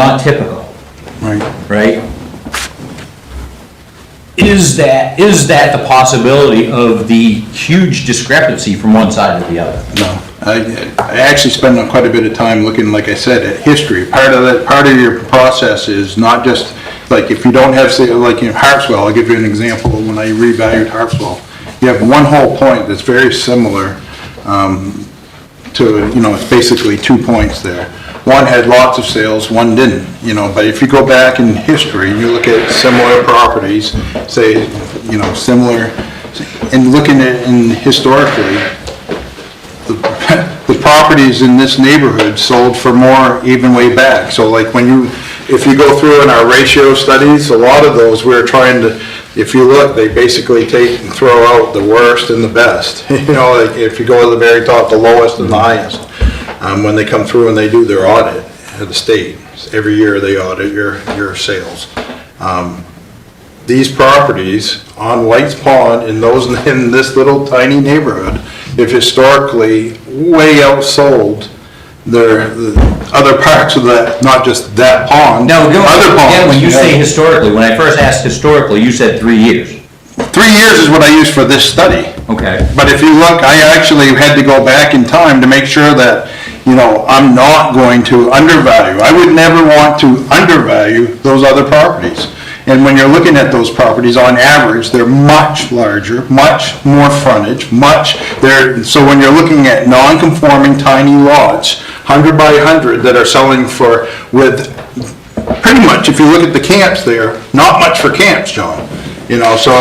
not typical, Right. right? Is that the possibility of the huge discrepancy from one side to the other? No, I actually spend quite a bit of time looking, like I said, at history. Part of your process is not just, like, if you don't have, say, like in Harpswell, I'll give you an example of when I revalued Harpswell. You have one whole point that's very similar to, it's basically 2 points there. One had lots of sales, one didn't, but if you go back in history, you look at similar properties, say, similar, and looking at historically, the properties in this neighborhood sold for more even way back. So like if you go through in our ratio studies, a lot of those we're trying to, if you look, they basically take and throw out the worst and the best. Like if you go to the very top, the lowest and the highest. When they come through and they do their audit at the state, every year they audit your sales. These properties on White's Pond in this little tiny neighborhood have historically way outsold the other parts of that, not just that pond. Now, other ponds. again, when you say historically, when I first asked historically, you said 3 years. 3 years is what I used for this study. Okay. But if you look, I actually had to go back in time to make sure that, I'm not going to undervalue. I would never want to undervalue those other properties. And when you're looking at those properties, on average, they're much larger, much more frontage, so when you're looking at non-conforming tiny lots, 100 by 100 that are selling with pretty much, if you look at the camps there, not much for camps, John. So,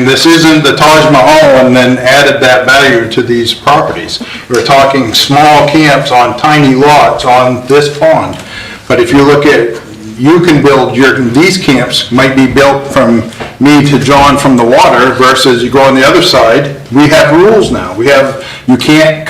this isn't the Taj Mahal and then added that value to these properties. We're talking small camps on tiny lots on this pond. But if you look at, you can build these camps might be built from me to John from the water versus you go on the other side. We have rules now. You can't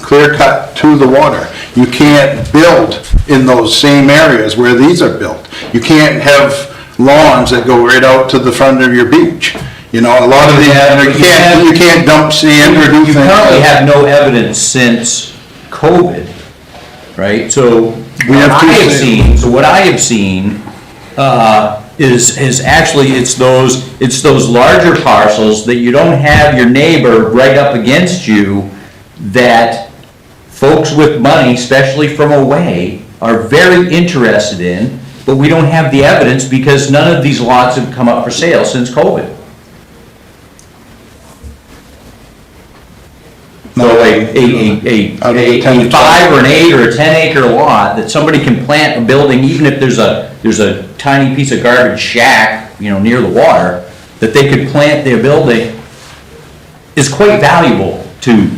clear cut to the water. You can't build in those same areas where these are built. You can't have lawns that go right out to the front of your beach. A lot of you can't dump sand or do things. You currently have no evidence since COVID, right? So what I have seen is actually it's those larger parcels that you don't have your neighbor right up against you, that folks with money, especially from away, are very interested in. But we don't have the evidence because none of these lots have come up for sale since COVID. So a 5 or an 8 or a 10-acre lot that somebody can plant a building, even if there's a tiny piece of garbage shack, near the water, that they could plant their building, is quite valuable to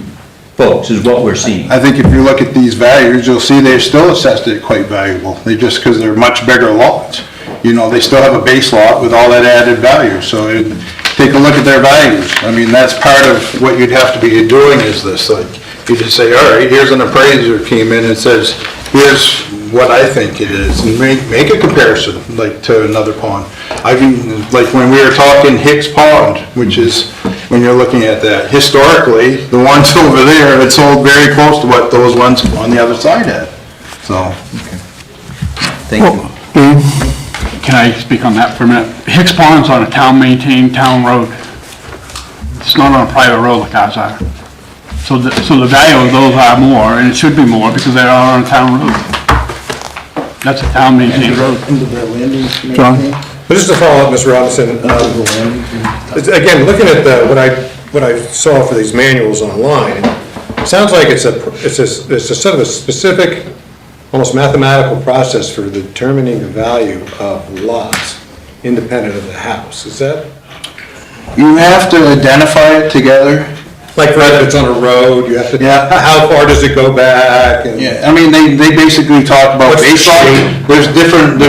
folks, is what we're seeing. I think if you look at these values, you'll see they're still assessed at quite valuable. Because they're much bigger lots. They still have a base lot with all that added value. So take a look at their values. That's part of what you'd have to be doing is this. Like, you just say, all right, here's an appraiser came in and says, here's what I think it is. And make a comparison, like, to another pond. Like when we were talking Hicks Pond, which is, when you're looking at that, historically, the ones over there had sold very close to what those ones on the other side had. So. Thank you. Can I speak on that for a minute? Hicks Pond's on a town-maintained town road. It's not on a private road like ours are. So the value of those are more, and it should be more because they are on a town road. That's a town-maintained road. John? But just to follow up, Mr. Robinson, again, looking at what I saw for these manuals online, it sounds like it's a sort of a specific, almost mathematical process for determining the value of lots independent of the house. Is that? You have to identify it together. Like, for instance, on a road, you have to, how far does it go back? And Yeah, they basically talk about base lot. There's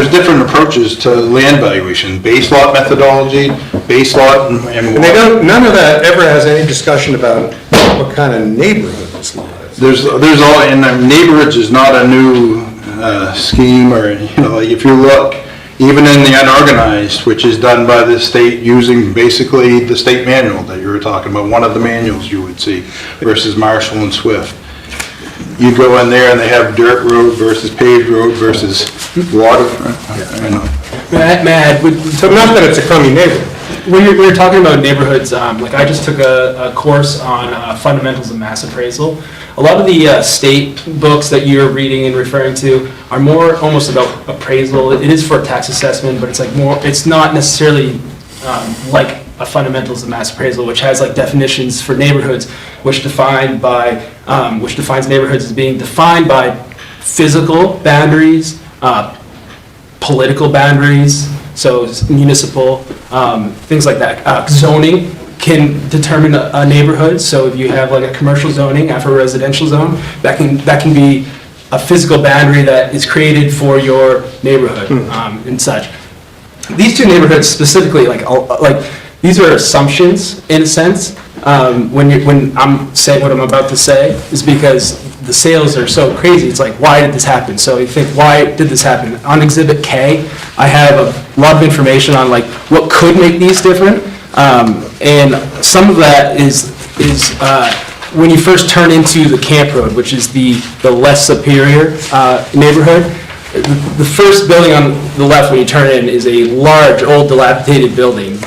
different approaches to land valuation. Base lot methodology, base lot, and they don't, none of that ever has any discussion about what kind of neighborhood this lot is. There's all, and the neighborhoods is not a new scheme, or, if you look, even in the unorganized, which is done by the state using basically the state manual that you were talking about, one of the manuals you would see, versus Marshall and Swift. you go in there and they have dirt road versus paved road versus waterfront. I know. Matt, So not that it's a crummy neighborhood. when you're talking about neighborhoods, like I just took a course on fundamentals of mass appraisal. A lot of the state books that you're reading and referring to are more almost about appraisal. It is for tax assessment, but it's like more, it's not necessarily like a fundamentals of mass appraisal, which has like definitions for neighborhoods, which defines neighborhoods as being defined by physical boundaries, political boundaries, so municipal, things like that. Zoning can determine a neighborhood, so if you have like a commercial zoning after a residential zone, that can be a physical boundary that is created for your neighborhood and such. These two neighborhoods specifically, like these are assumptions in a sense. When I'm saying what I'm about to say, is because the sales are so crazy. It's like, why did this happen? So you think, why did this happen? On Exhibit K, I have a lot of information on like what could make these different, and some of that is when you first turn into the Camp Road, which is the less superior neighborhood. The first building on the left when you turn in is a large, old, dilapidated building.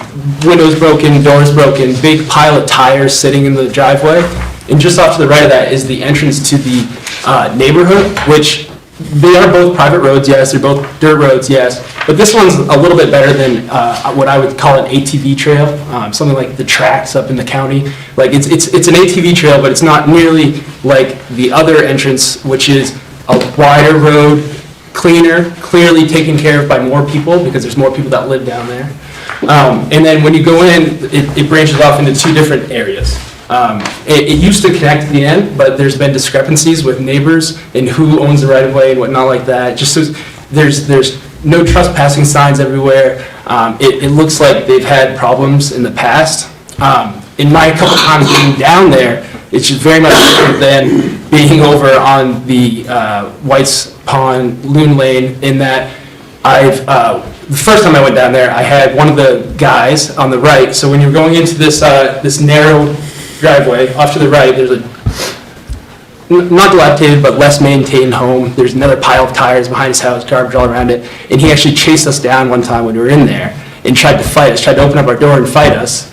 Windows broken, doors broken, big pile of tires sitting in the driveway. And just off to the right of that is the entrance to the neighborhood, which they are both private roads, yes, they're both dirt roads, yes. But this one's a little bit better than what I would call an ATV trail, something like the tracks up in the county. Like it's an ATV trail, but it's not nearly like the other entrance, which is a wider road, cleaner, clearly taken care of by more people because there's more people that live down there. And then when you go in, it branches off into two different areas. It used to connect at the end, but there's been discrepancies with neighbors and who owns the right of way and whatnot like that. Just so there's no trespassing signs everywhere. It looks like they've had problems in the past. In my couple times being down there, it's just very much different than being over on the White's Pond Loon Lane in that the first time I went down there, I had one of the guys on the right. So when you're going into this narrow driveway, off to the right, there's a not dilapidated but less maintained home. There's another pile of tires behind his house, garbage all around it. And he actually chased us down one time when we were in there and tried to fight us, tried to open up our door and fight us,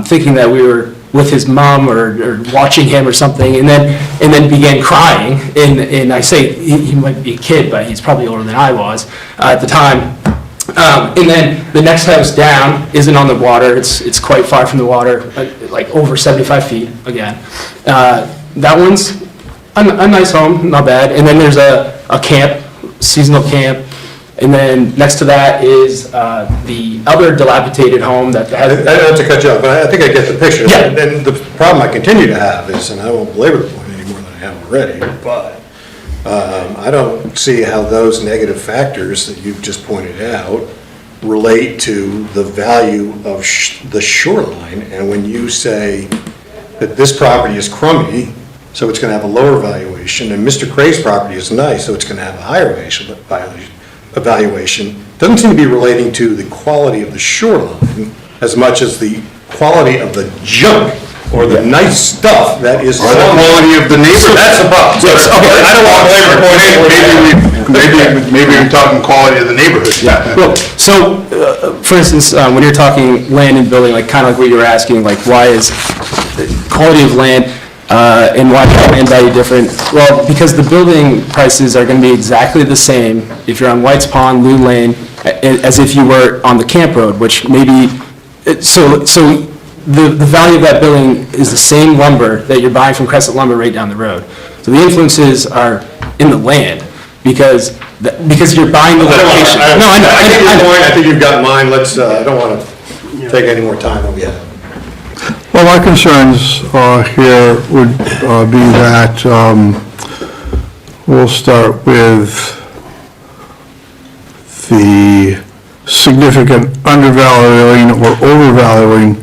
thinking that we were with his mom or watching him or something, and then began crying. And I say he might be a kid, but he's probably older than I was at the time. And then the next house down isn't on the water. It's quite far from the water, like over 75 feet again. That one's a nice home, not bad. And then there's a camp, seasonal camp. And then next to that is the other dilapidated home that has... I don't have to cut you off, but I think I get the picture. Yeah. And the problem I continue to have is, and I won't belabor the point any more than I have already, but I don't see how those negative factors that you've just pointed out relate to the value of the shoreline. And when you say that this property is crummy, so it's going to have a lower valuation, and Mr. Cray's property is nice, so it's going to have a higher evaluation, doesn't seem to be relating to the quality of the shoreline as much as the quality of the junk or the nice stuff that is... Or the quality of the neighbor. That's the problem. Yes, okay. I don't want to belabor the point. Maybe we're talking quality of the neighborhood. Yeah. Well, so, for instance, when you're talking land and building, like kind of like what you were asking, like why is quality of land and why is land value different? Well, because the building prices are going to be exactly the same if you're on White's Pond, Loon Lane, as if you were on the Camp Road, which maybe, so the value of that building is the same lumber that you're buying from Crescent Lumber right down the road. So the influences are in the land because you're buying the location. No, I know. I get your point, I think you've got mine, let's, I don't want to take any more time than we have. Well, my concerns here would be that we'll start with the significant undervaluing or overvaluing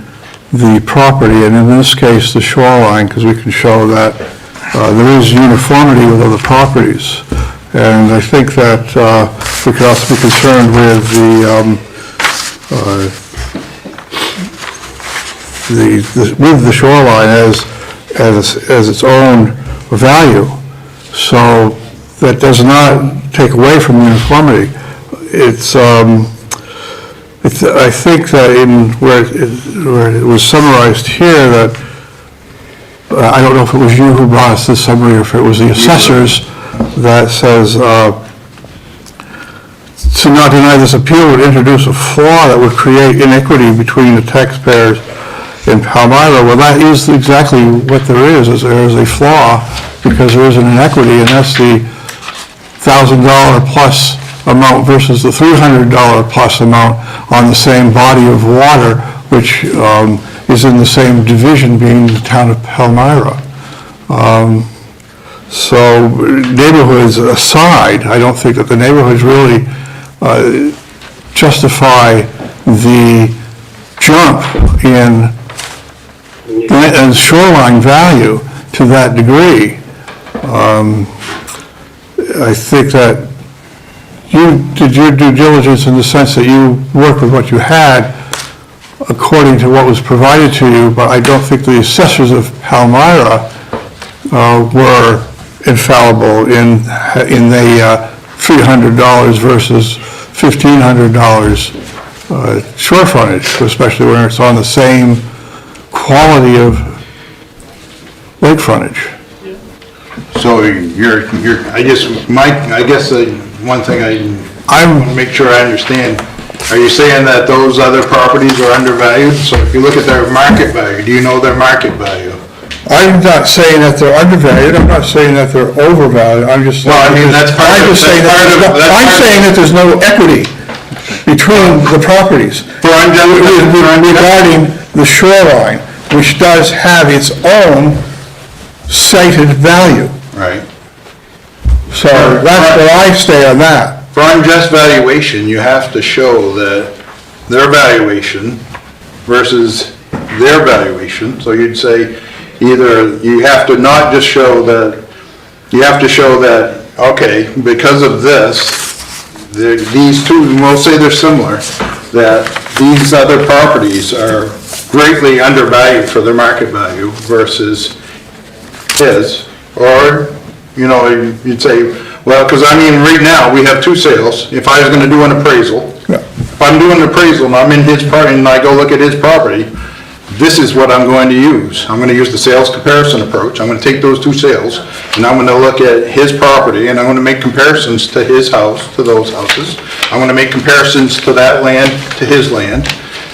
the property, and in this case, the shoreline, because we can show that there is uniformity with other properties. And I think that we could also be concerned with with the shoreline as its own value, So that does not take away from uniformity. I think that where it was summarized here, that, I don't know if it was you who brought us this summary, or if it was the assessors, that says, to not deny this appeal would introduce a flaw that would create inequity between the taxpayers in Palmyra. Well, that is exactly what there is there is a flaw, because there is an inequity, and that's the $1,000 plus amount versus the $300 plus amount on the same body of water, which is in the same division, being the town of Palmyra. So neighborhoods aside, I don't think that the neighborhoods really justify the jump in shoreline value to that degree. I think that you did your due diligence in the sense that you worked with what you had according to what was provided to you, but I don't think the assessors of Palmyra were infallible in the $300 versus $1,500 shore frontage, especially when it's on the same quality of lake frontage. So I guess one thing I want to make sure I understand, are you saying that those other properties are undervalued? So if you look at their market value, do you know their market value? I'm not saying that they're undervalued, I'm not saying that they're overvalued, I'm just saying. Well, I mean, that's part of, I'm saying that there's no equity between the properties. Regarding the shoreline, which does have its own cited value. Right. So that's where I stay on that. For unjust valuation, you have to show that their valuation versus their valuation. So you'd say either you have to not just show that, you have to show that, okay, because of this, these two, we'll say they're similar, that these other properties are greatly undervalued for their market value versus his. Or, you'd say, well, because I mean, right now, we have two sales. If I was going to do an appraisal, if I'm doing an appraisal and I'm in his property and I go look at his property, this is what I'm going to use. I'm going to use the sales comparison approach. I'm going to take those two sales and I'm going to look at his property and I'm going to make comparisons to his house, to those houses. I'm going to make comparisons to that land, to his land.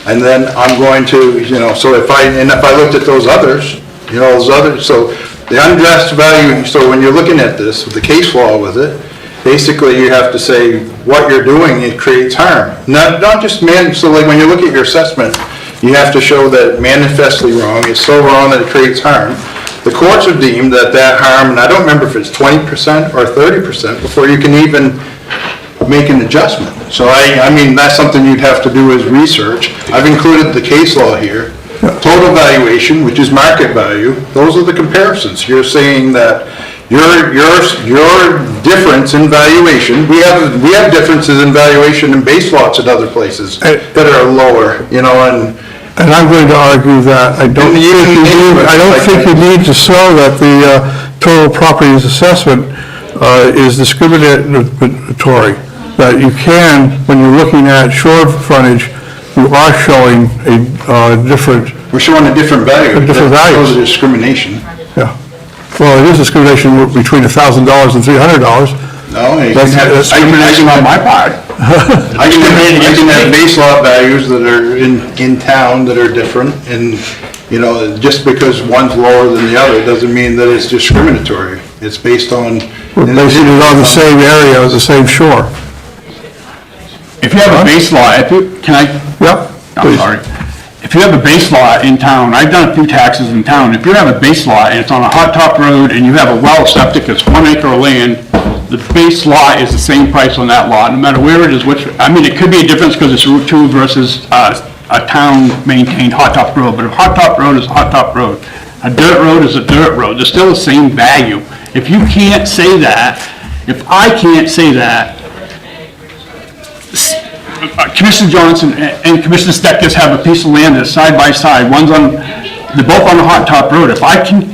And then I'm going to, so if I looked at those others, so the unjust value, so when you're looking at this, with the case law with it, basically you have to say what you're doing, it creates harm. Not just so like when you look at your assessment, you have to show that manifestly wrong, it's so wrong that it creates harm. The courts have deemed that harm, and I don't remember if it's 20% or 30% before you can even make an adjustment. So I mean, that's something you'd have to do as research. I've included the case law here. Total valuation, which is market value, those are the comparisons. You're saying that your difference in valuation, we have differences in valuation in base lots at other places that are lower, And I'm going to argue that I don't think you need to show that the total properties assessment is discriminatory. That you can, when you're looking at shore frontage, you are showing a different. We're showing a different value. A different value. That shows discrimination. Yeah. Well, it is discrimination between $1,000 and $300. No, That's discrimination on my part. I can have base lot values that are in town that are different, and, just because one's lower than the other doesn't mean that it's discriminatory. It's based on. We're basing it on the same area, the same shore. If you have a base lot, can I? Yep. I'm sorry. If you have a base lot in town, I've done a few taxes in town, if you have a base lot and it's on a hot top road and you have a well septic that's 1 acre of land, the base lot is the same price on that lot, no matter where it is, it could be a difference because it's Route 2 versus a town-maintained hot top road, but a hot top road is a hot top road. A dirt road is a dirt road, they're still the same value. If you can't say that, if I can't say that, Commissioner Johnson and Commissioner Steckes have a piece of land that's side by side, they're both on a hot top road. If I can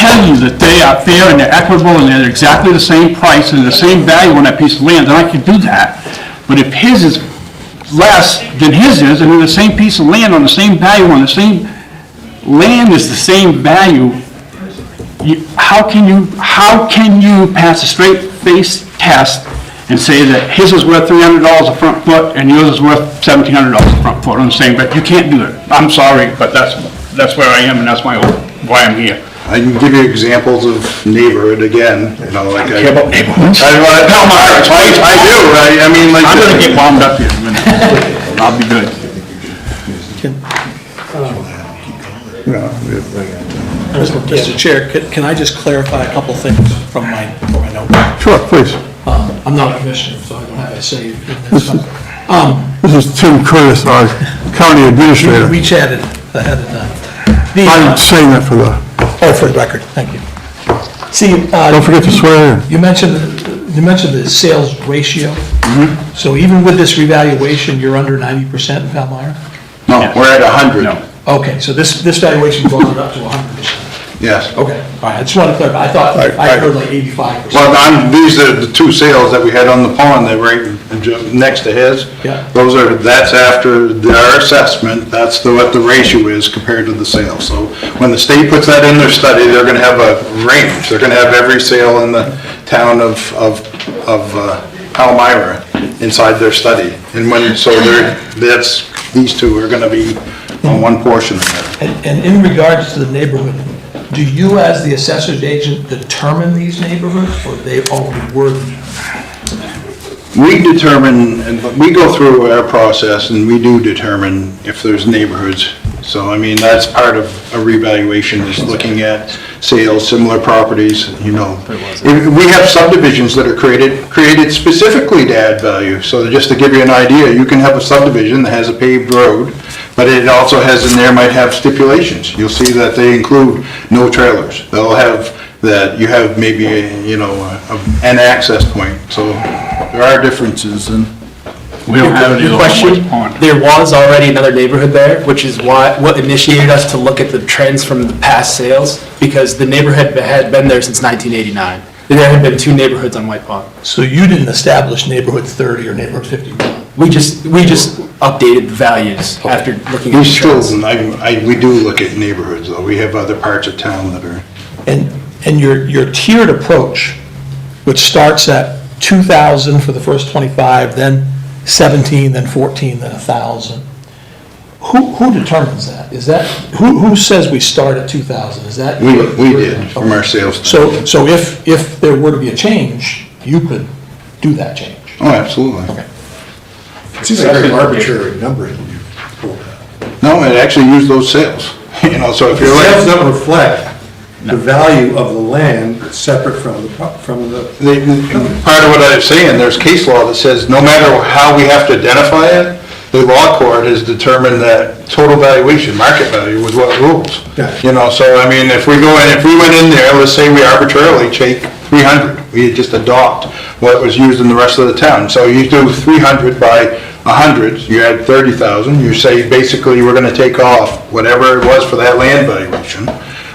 tell you that they are fair and they're equitable and they're exactly the same price and the same value on that piece of land, then I can do that. But if his is less than his is, and in the same piece of land on the same value, on the same land is the same value, how can you pass a straight face test and say that his is worth $300 a front foot and yours is worth $1,700 a front foot on the same, but you can't do it. I'm sorry, but that's where I am and that's why I'm here. I can give you examples of neighborhood again, you know, like. I care about neighborhoods. I do, I mean, like. I'm gonna get wound up here in a minute. I'll be good. Mr. Chair, can I just clarify a couple things from my note? Sure, please. I'm not a commissioner, so I don't have a say in this. This is Tim Curtis, our county administrator. We chatted ahead of time. I'm saying that for the, For the record, thank you. See, don't forget to swear in. you mentioned the sales ratio. So even with this revaluation, you're under 90% in Palmyra? No, we're at 100. No. Okay, so this valuation brought it up to 100%. Yes. Okay, all right, I just want to clarify. I thought, I heard like 85%. Well, these are the two sales that we had on the pond, they're right next to his. Yeah. That's after our assessment, that's what the ratio is compared to the sale. So when the state puts that in their study, they're gonna have a range. They're gonna have every sale in the town of Palmyra inside their study. And these two are gonna be on one portion of that. And in regards to the neighborhood, do you as the assessor's agent determine these neighborhoods, or they already were? We determine, and we go through our process and we do determine if there's neighborhoods. So, I mean, that's part of a revaluation, is looking at sales, similar properties, you know. We have subdivisions that are created specifically to add value. So just to give you an idea, you can have a subdivision that has a paved road, but it also has in there, might have stipulations. You'll see that they include no trailers. They'll have that you have maybe an access point. So there are differences and. We don't have any Your of question, those pond. there was already another neighborhood there, which is what initiated us to look at the trends from the past sales, because the neighborhood had been there since 1989. There had been two neighborhoods on White Pond. So you didn't establish neighborhood 30 or neighborhood 51? We just updated the values after looking at We the still, trends. we do look at neighborhoods though. We have other parts of town that are. And your tiered approach, which starts at 2,000 for the first 25, then 17, then 14, then 1,000. Who determines that? Is that, who says we start at 2,000? Is that? We did from our sales. So if there were to be a change, you could do that change? Oh, absolutely. Okay. It seems like a very arbitrary number that you pulled out. No, it actually used those sales. You know, so if The you're sales like. don't reflect the value of the land separate from the. Part of what I'm saying, there's case law that says no matter how we have to identify it, the law court has determined that total valuation, market value was what rules. Yeah. You know, so I mean, if we went in there, let's say we arbitrarily take 300, we just adopt what was used in the rest of the town. So you do 300 by 100, you add 30,000, you say basically we're gonna take off whatever it was for that land valuation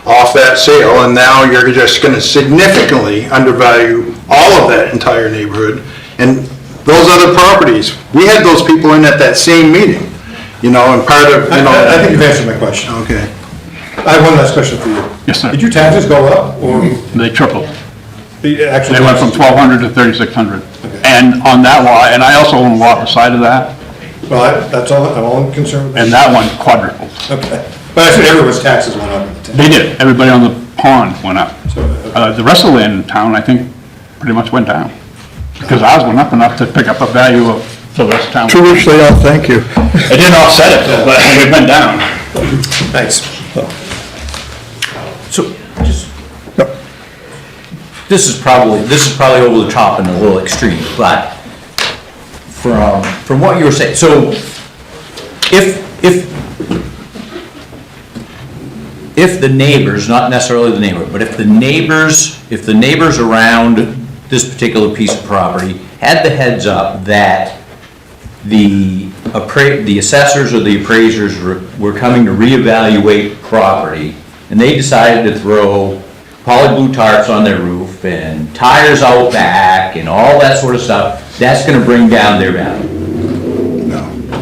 off that sale, and now you're just gonna significantly undervalue all of that entire neighborhood. And those other properties, we had those people in at that same meeting, you know, and part of, you know. I think you've answered my question. Okay. I have one last question for you. Yes, sir. Did your taxes go up, or They tripled. the actual? They went from 1,200 to 3,600. And on that lot, and I also own a lot beside of that, Well, that's all, I'm all concerned with. and that one quadrupled. Okay. But I said everyone's taxes went up in the town. They did, everybody on the pond went up. The rest of the land in town, I think, pretty much went down. Because ours went up enough to pick up a value of the rest of town. To which they all thank you. It didn't offset it, but it went down. Thanks. So, this is probably over the top and a little extreme, but from what you were saying, so if the neighbors, not necessarily the neighbor, but if the neighbors around this particular piece of property had the heads up that the assessors or the appraisers were coming to reevaluate property, and they decided to throw poly blue tarps on their roof and tires out back and all that sort of stuff, that's gonna bring down their value.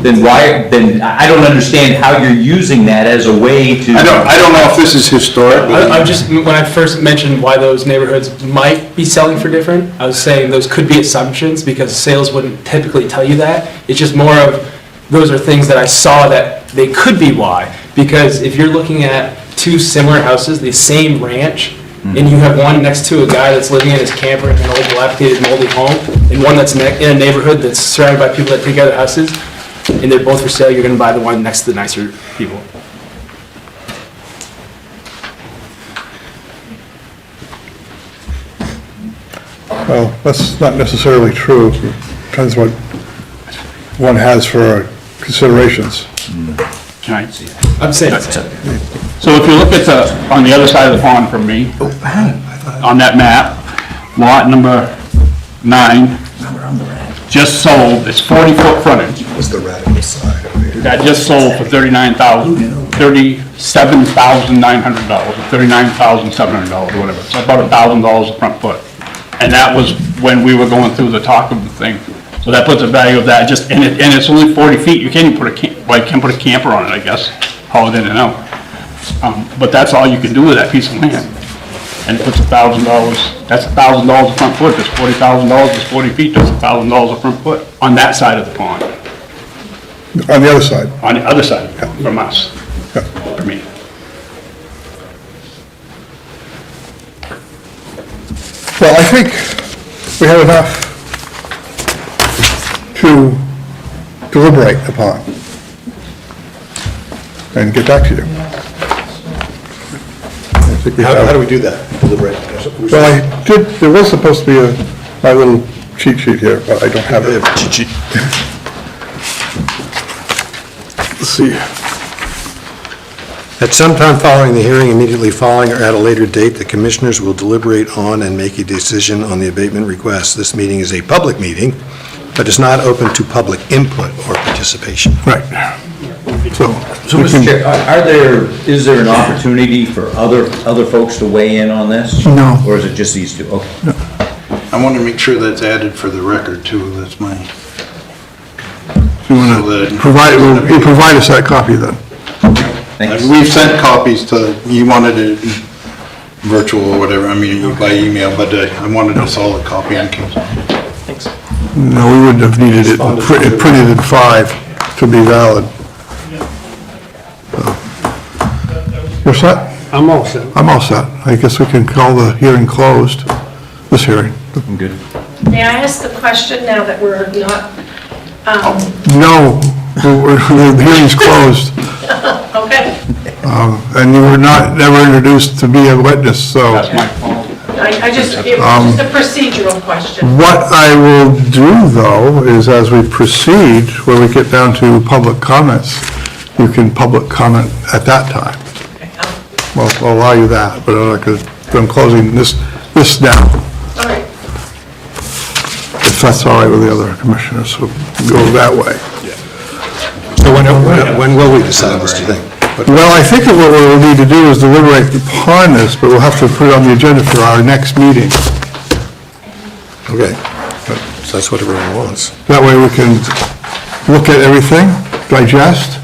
Then I don't understand how you're using that as a way to. I don't know if this is historic, but I'm just, when I first mentioned why those neighborhoods might be selling for different, I was saying those could be assumptions, because sales wouldn't typically tell you that. It's just more of, those are things that I saw that they could be why. Because if you're looking at two similar houses, the same ranch, and you have one next to a guy that's living in his camper in an old dilapidated moldy home, and one that's in a neighborhood that's surrounded by people that take other houses, and they're both for sale, you're gonna buy the one next to the nicer people. Well, that's not necessarily true. Depends what one has for considerations. Right. I'm saying, So if you look at on the other side of the pond from me, on that map, lot number 9, just sold, it's 40-foot frontage. What's the radical side over here? That just sold for $37,900, $39,700, whatever. It's about $1,000 a front foot. And that was when we were going through the talk of the thing. So that puts a value of that, just, and it's only 40 feet, you can't even put a camper on it, I guess, haul it in and out. But that's all you can do with that piece of land. And it puts $1,000, that's $1,000 a front foot, that's $40,000, it's 40 feet, that's $1,000 a front foot on that side of the pond, On the other side, on the other side from us, for me. well, I think we have enough to deliberate upon and get back to you. I think we How have- do we do that? Deliberate? Well, I did, there was supposed to be my little cheat sheet here, but I don't have it. Let's see. At some time following the hearing, immediately following or at a later date, the commissioners will deliberate on and make a decision on the abatement request. This meeting is a public meeting, but is not open to public input or participation. Right. So So, we Mr. can- Chair, is there an opportunity for other folks to weigh in on this? No. Or is it just these two? Okay. I want to make sure that's added for the record too, that's my, You want so to that- provide, will provide us that copy then? Thanks. we've sent copies to, you wanted it virtual or whatever, I mean, by email, but I wanted a solid copy in case. No, we wouldn't have needed it printed in 5 to be valid. You're set? I'm all set. I'm all set. I guess we can call the hearing closed, this hearing. I'm good. May I ask the question now that we're not, No, the hearing's closed, okay, and you were never introduced to be a witness, so. That's my fault. I just, it was just a procedural question. What I will do, though, is as we proceed, when we get down to public comments, you can public comment at that time. Well, I'll allow you that, but I'm closing this down, All right, if that's all right with the other commissioners, so go that way. So when will we decide this, do you think? Well, I think that what we'll need to do is deliberate upon this, but we'll have to put it on the agenda for our next meeting. Okay, so that's what everyone wants. That way we can look at everything, digest,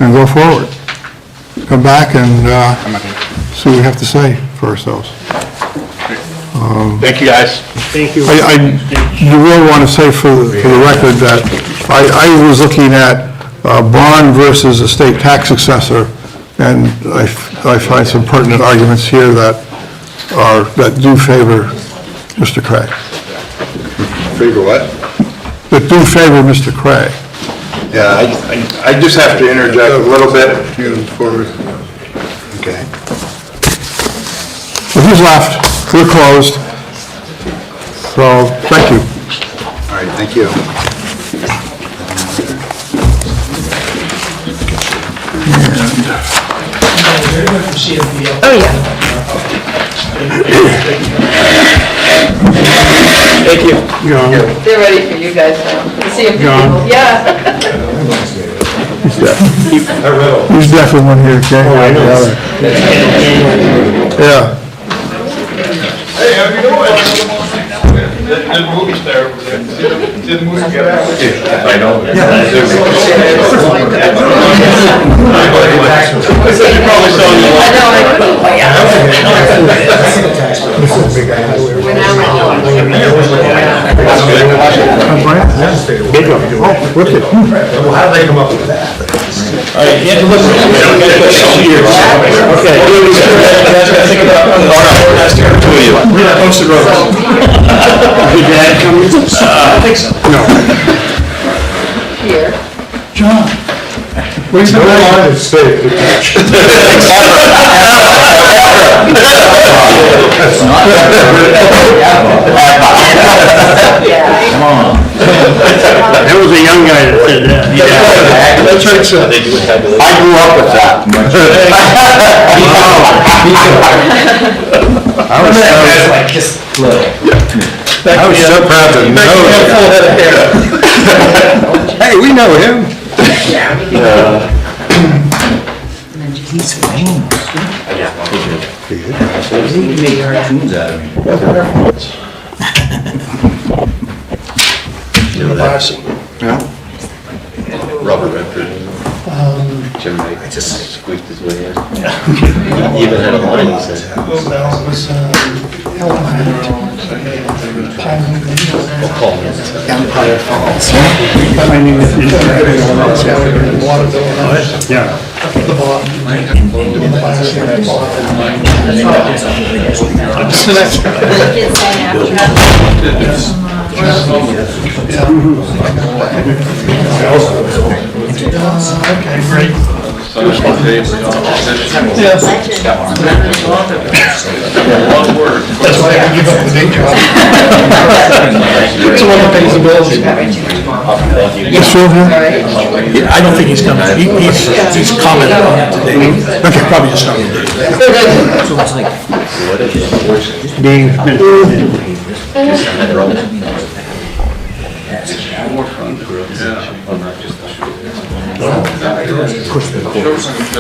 and go forward. Come back and see what we have to say for ourselves. Thank you, guys. You will want to say for the record that I was looking at bond versus a state tax assessor, and I find some pertinent arguments here that do favor Mr. Craig. Favor what? That do favor Mr. Craig. Yeah, I just have to interject a little bit for, okay. Well, he's left, we're closed, so thank you. All right, thank you. oh, yeah. thank you. They're ready for you guys now. See if people, yeah. He's definitely one here, okay? Oh, I know. Yeah. Hey, how you doing? The movie star over there. See the movie Get Out? I know. You probably saw the I know, I couldn't, yeah. We're How did they come up with that? Posted road. Your dad coming? I think so. No. Here. John, where you No been? line is safe. Come on. There was a young guy that said that. That's right, sir. I grew up with that. I was so proud to know. Hey, we know him. He's famous. He made cartoons out of me. Robert Redford. Jim Knight just squeaked his way in. He even had a line, he said. We'll call him. Empire Falls. Yeah. Okay, great. That's why I give up the day job. It's the one that pays the bills. You still here? I don't think he's coming. He's commented on it today. Okay, probably just not. So it's like, Being.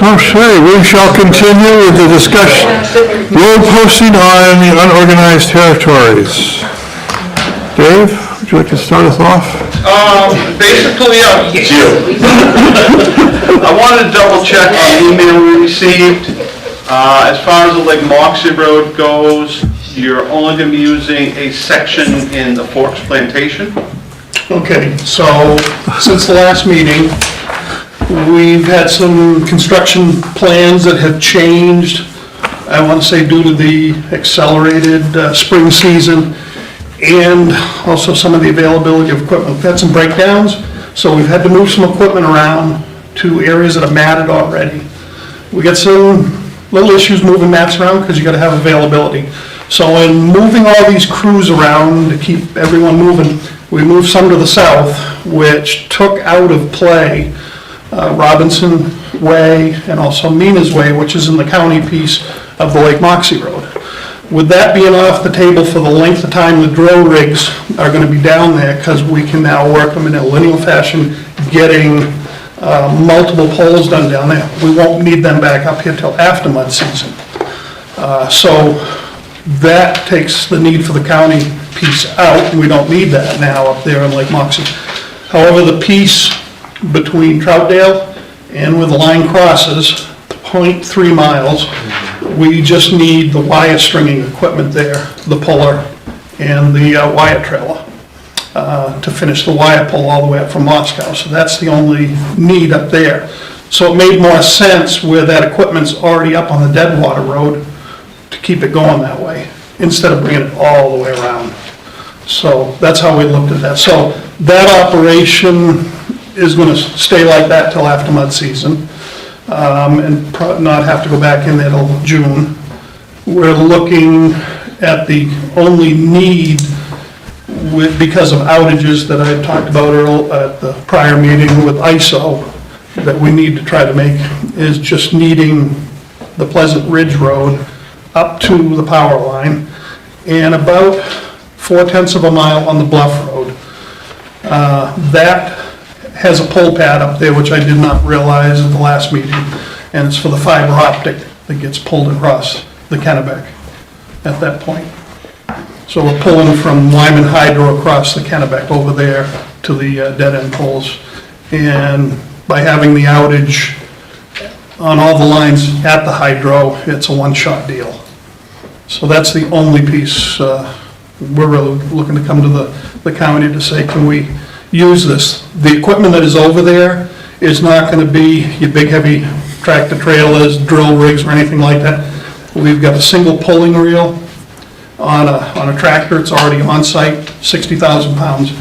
Okay, we shall continue with the discussion. Road posting on the unorganized territories. Dave, would you like to start us off? Basically, I wanted to double check on the email we received. As far as the Lake Moxie Road goes, you're only going to be using a section in the Forks Plantation. Okay, so since the last meeting, we've had some construction plans that have changed, I want to say due to the accelerated spring season and also some of the availability of equipment. We've had some breakdowns, so we've had to move some equipment around to areas that are matted already. We got some little issues moving mats around because you got to have availability. So in moving all these crews around to keep everyone moving, we moved some to the south, which took out of play Robinson Way and also Mina's Way, which is in the county piece of the Lake Moxie Road. With that being off the table for the length of time the drill rigs are going to be down there, because we can now work them in a linear fashion, getting multiple poles done down there. We won't need them back up here till after mud season. So that takes the need for the county piece out, and we don't need that now up there in Lake Moxie. However, the piece between Troutdale and where the line crosses, 0.3 miles, we just need the wire stringing equipment there, the puller and the wire trailer, to finish the wire pull all the way up from Moscow. So that's the only need up there. So it made more sense where that equipment's already up on the Deadwater Road to keep it going that way, instead of bringing it all the way around. So that's how we looked at that. So that operation is going to stay like that till after mud season, and not have to go back in there till June. We're looking at the only need because of outages that I talked about earlier at the prior meeting with ISO, that we need to try to make, is just needing the Pleasant Ridge Road up to the power line and about 0.4 of a mile on the Bluff Road. That has a pole pad up there, which I did not realize at the last meeting, and it's for the fiber optic that gets pulled across the Kennebec at that point. So we're pulling from Lyman Hydro across the Kennebec over there to the dead end poles. And by having the outage on all the lines at the hydro, it's a one-shot deal. So that's the only piece we're really looking to come to the county to say, can we use this? The equipment that is over there is not going to be your big heavy tractor trailers, drill rigs, or anything like that. We've got a single pulling reel on a tractor. It's already on site, 60,000 pounds.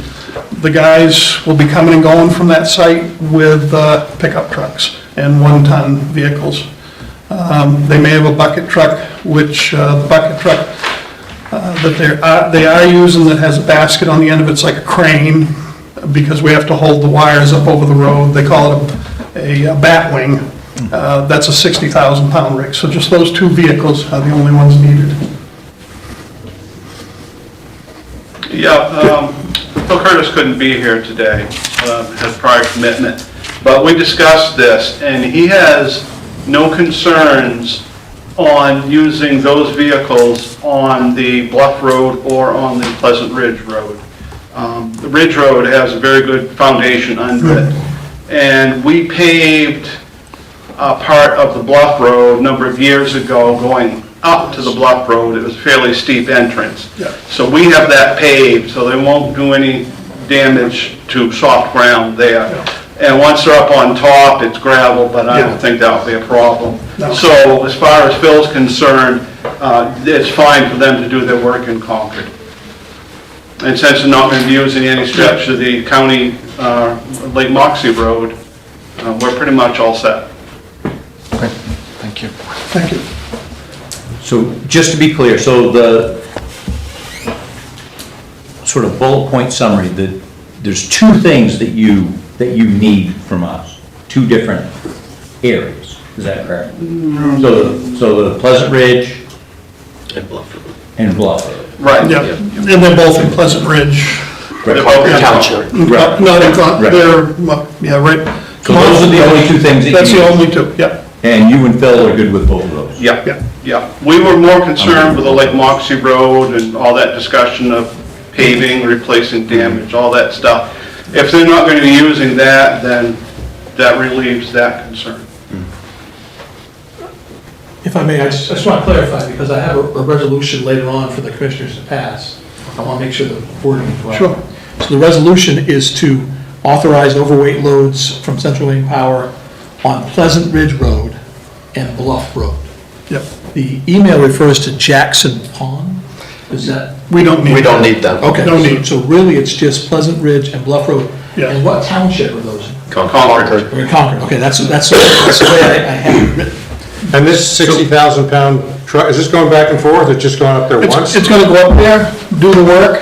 The guys will be coming and going from that site with pickup trucks and one-ton vehicles. They may have a bucket truck, which the bucket truck that they are using that has a basket on the end of it's like a crane, because we have to hold the wires up over the road. They call it a bat wing. That's a 60,000 pound rig. So just those two vehicles are the only ones needed. Yeah, Phil Curtis couldn't be here today, had prior commitment, but we discussed this, and he has no concerns on using those vehicles on the Bluff Road or on the Pleasant Ridge Road. The Ridge Road has a very good foundation under it, and we paved a part of the Bluff Road a number of years ago going up to the Bluff Road. It was a fairly steep entrance. Yeah. So we have that paved, so they won't do any damage to soft ground there. And once they're up on top, it's gravel, but I don't think that'll be a problem. No. So as far as Phil's concerned, it's fine for them to do their work in Concord. And since they're not going to be using any stretch of the county Lake Moxie Road, we're pretty much all set. Thank you. Thank you. So just to be clear, so the sort of bullet point summary, that there's two things that you need from us, two different areas, is that correct? So the Pleasant Ridge And Bluff Road. and Bluff Road. Right. Yeah, and they're both in Pleasant Ridge. They're both in township. Right. No, they're, Right. yeah, right. So those are the only two things that you That's the need. only two, yeah. And you and Phil are good with both of those? Yeah, Yeah. yeah. We were more concerned with the Lake Moxie Road and all that discussion of paving, replacing damage, all that stuff. If they're not going to be using that, then that relieves that concern. If I may, I just want to clarify, because I have a resolution later on for the commissioners to pass. I want to make sure the wording is right. Sure. So the resolution is to authorize overweight loads from Central Maine Power on Pleasant Ridge Road and Bluff Road. Yep. The email refers to Jackson Pond. Is that? We don't need. We don't need them. Okay, Don't need. so really it's just Pleasant Ridge and Bluff Road. Yeah. And what township are those in? Concord. We're in Concord. Okay, that's the way I have it written. And this 60,000 pound truck, is this going back and forth, or just going up there once? It's gonna go up there, do the work,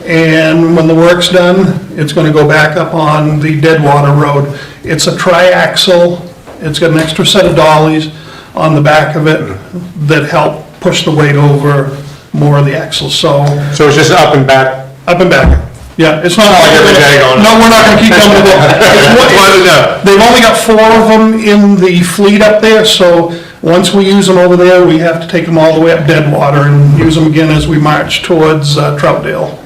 and when the work's done, it's gonna go back up on the Deadwater Road. It's a tri-axle, it's got an extra set of dollies on the back of it that help push the weight over more of the axles, so, So it's just up and back? up and back. Yeah, it's not like every day going- No, we're not gonna keep coming with it. They've only got 4 of them in the fleet up there, so once we use them over there, we have to take them all the way up Deadwater and use them again as we march towards Troutdale.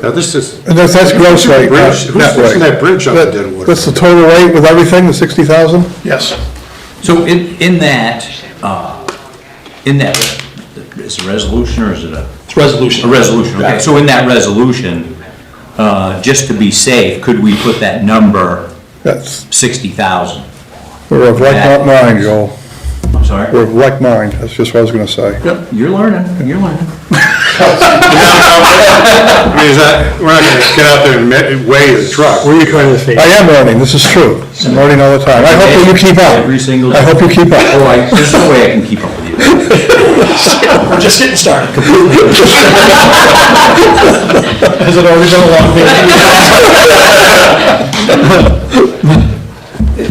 Now, this is. And that's gross weight, Bridge, not who's net fixing weight. that bridge up in Deadwater? That's the total weight with everything, the 60,000? Yes. So in that, is it a resolution or is it It's resolution. a resolution? Okay, so in that resolution, just to be safe, could we put that number, That's, 60,000? we're of like mind, Joel. I'm sorry? We're of like mind, that's just what I was gonna say. You're learning, you're learning. I mean, is that, we're not gonna get out there and weigh the truck. I am learning, this is true. I'm learning all the time. I hope that you keep up. Every single day. I hope you keep Oh, up. there's no way I can keep up with you. We're just getting started. Has it already been a long day?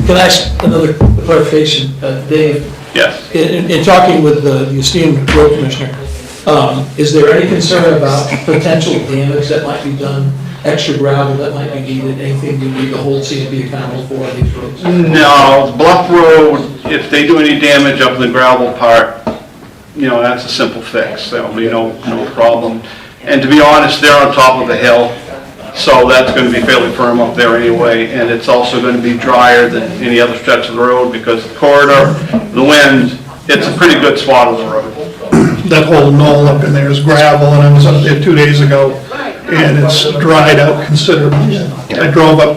Can I ask another clarification, Dave? Yes. In talking with the esteemed road commissioner, is there any concern about potential damage that might be done, extra gravel that might be needed, anything you need the whole team to be accountable for on these roads? No, Bluff Road, if they do any damage up in the gravel part, that's a simple fix. There'll be no problem. And to be honest, they're on top of the hill, so that's going to be fairly firm up there anyway, and it's also going to be drier than any other stretch of the road because the corridor, the wind, it's a pretty good spot of the road. That whole knoll up in there is gravel, and I was up there 2 days ago, and it's dried out considerably. I drove up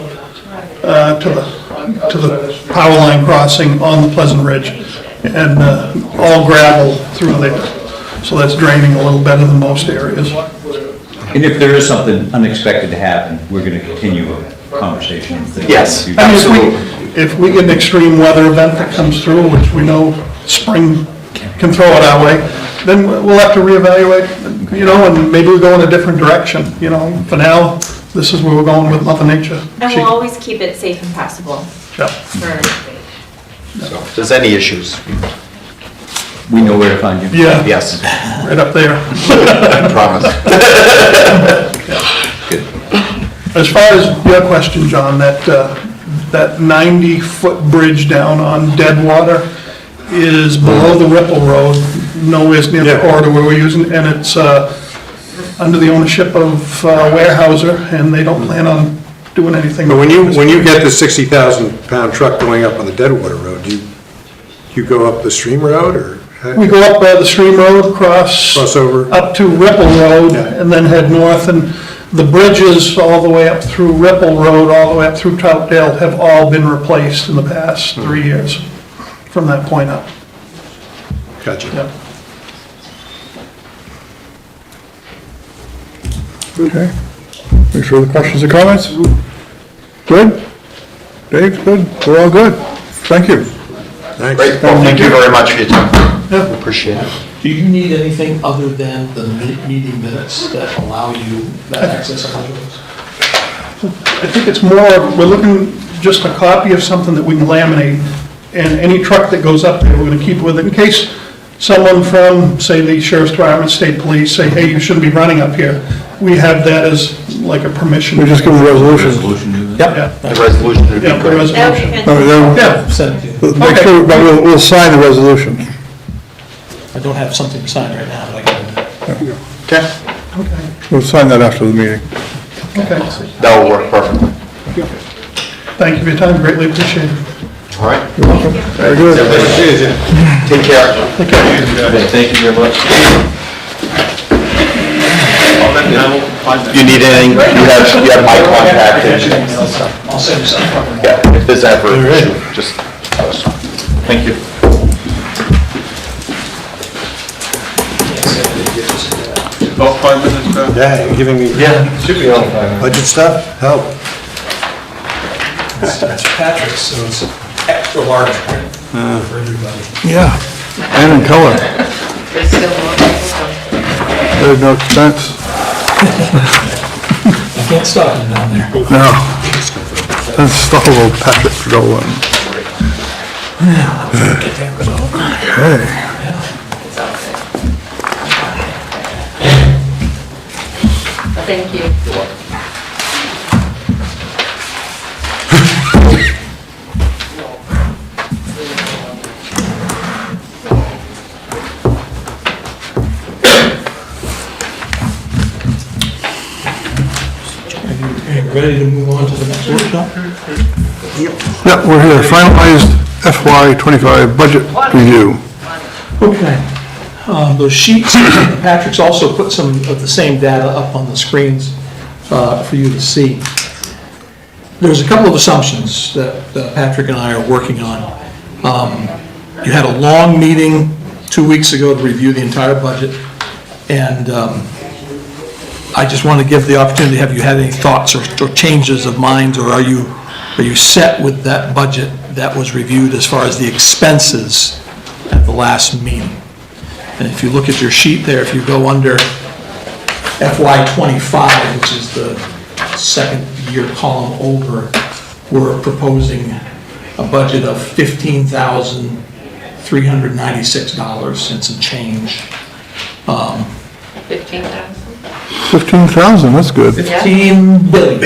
to the power line crossing on the Pleasant Ridge, and all gravel through there. So that's draining a little better than most areas. And if there is something unexpected to happen, we're gonna continue a conversation. Yes. I mean, if we get an extreme weather event that comes through, which we know spring can throw it our way, then we'll have to reevaluate, and maybe we go in a different direction, For now, this is where we're going with Mother Nature. And we'll always keep it safe and passable Yeah. for, If there's any issues, We know where to find you. Yeah, yes, right up there. I promise. As far as your question, John, that 90-foot bridge down on Deadwater is below the Ripple Road, nowhere near the corridor where we're using, and it's under the ownership of Weyerhaeuser, and they don't plan on doing anything. But when you get the 60,000-pound truck going up on the Deadwater Road, you go up the stream road, or? We go up the stream road, Cross over. up to Ripple Road, Yeah. and then head north, and the bridges all the way up through Ripple Road, all the way up through Troutdale have all been replaced in the past 3 years from that point up. Gotcha. Yeah. Okay. Any further questions or comments? Good? Dave, good? We're all good? Thank you. Thanks. Great, well, thank you very much for your time. Yeah. Appreciate it. Do you need anything other than the meeting minutes that allow you that access on those? I think it's more, we're looking just a copy of something that we can laminate, and any truck that goes up there, we're gonna keep with it in case someone from, say, the Sheriff's Department, State Police, say, hey, you shouldn't be running up here. We have that as like a permission. We just give them the resolution. Resolution. Yeah, The resolution would be yeah, the great. resolution. Yeah. Send it to you. Make sure, but we'll sign the resolution. I don't have something to sign right now, but I can. Okay, Okay, We'll sign that after the meeting. okay. that will work perfectly. Thank you for your time, greatly appreciated. All right, Very good. take care. Thank you very much. You need anything, you have my contact, and, I'll send you something. yeah, if there's ever an issue, just, thank you. About 5 minutes back. Yeah, you're giving me Should be on. budget stuff? Help. That's Patrick's, so it's extra large print for everybody. Yeah, and in color. There's still more people. There's no expense. You can't stop him down there. No. That's stuff old Patrick Dolan. Okay. Thank you. Ready to move on to the next workshop? Yep, we're here, finalized FY '25 budget review. Okay. Those sheets, Patrick's also put some of the same data up on the screens for you to see. There's a couple of assumptions that Patrick and I are working on. You had a long meeting 2 weeks ago to review the entire budget, and I just want to give the opportunity, have you had any thoughts or changes of minds, or are you set with that budget that was reviewed as far as the expenses at the last meeting? And if you look at your sheet there, if you go under FY '25, which is the second year column over, we're proposing a budget of $15,396 and some change. 15,000? 15,000, that's good. 15 billion.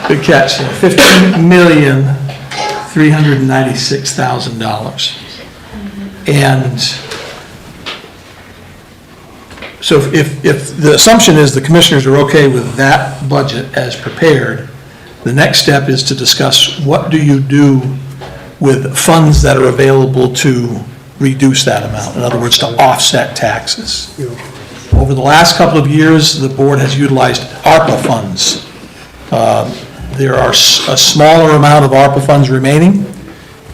Good catch, $15,396,000. And so if the assumption is the commissioners are okay with that budget as prepared, the next step is to discuss what do you do with funds that are available to reduce that amount, in other words, to offset taxes. Over the last couple of years, the board has utilized ARPA funds. There are a smaller amount of ARPA funds remaining,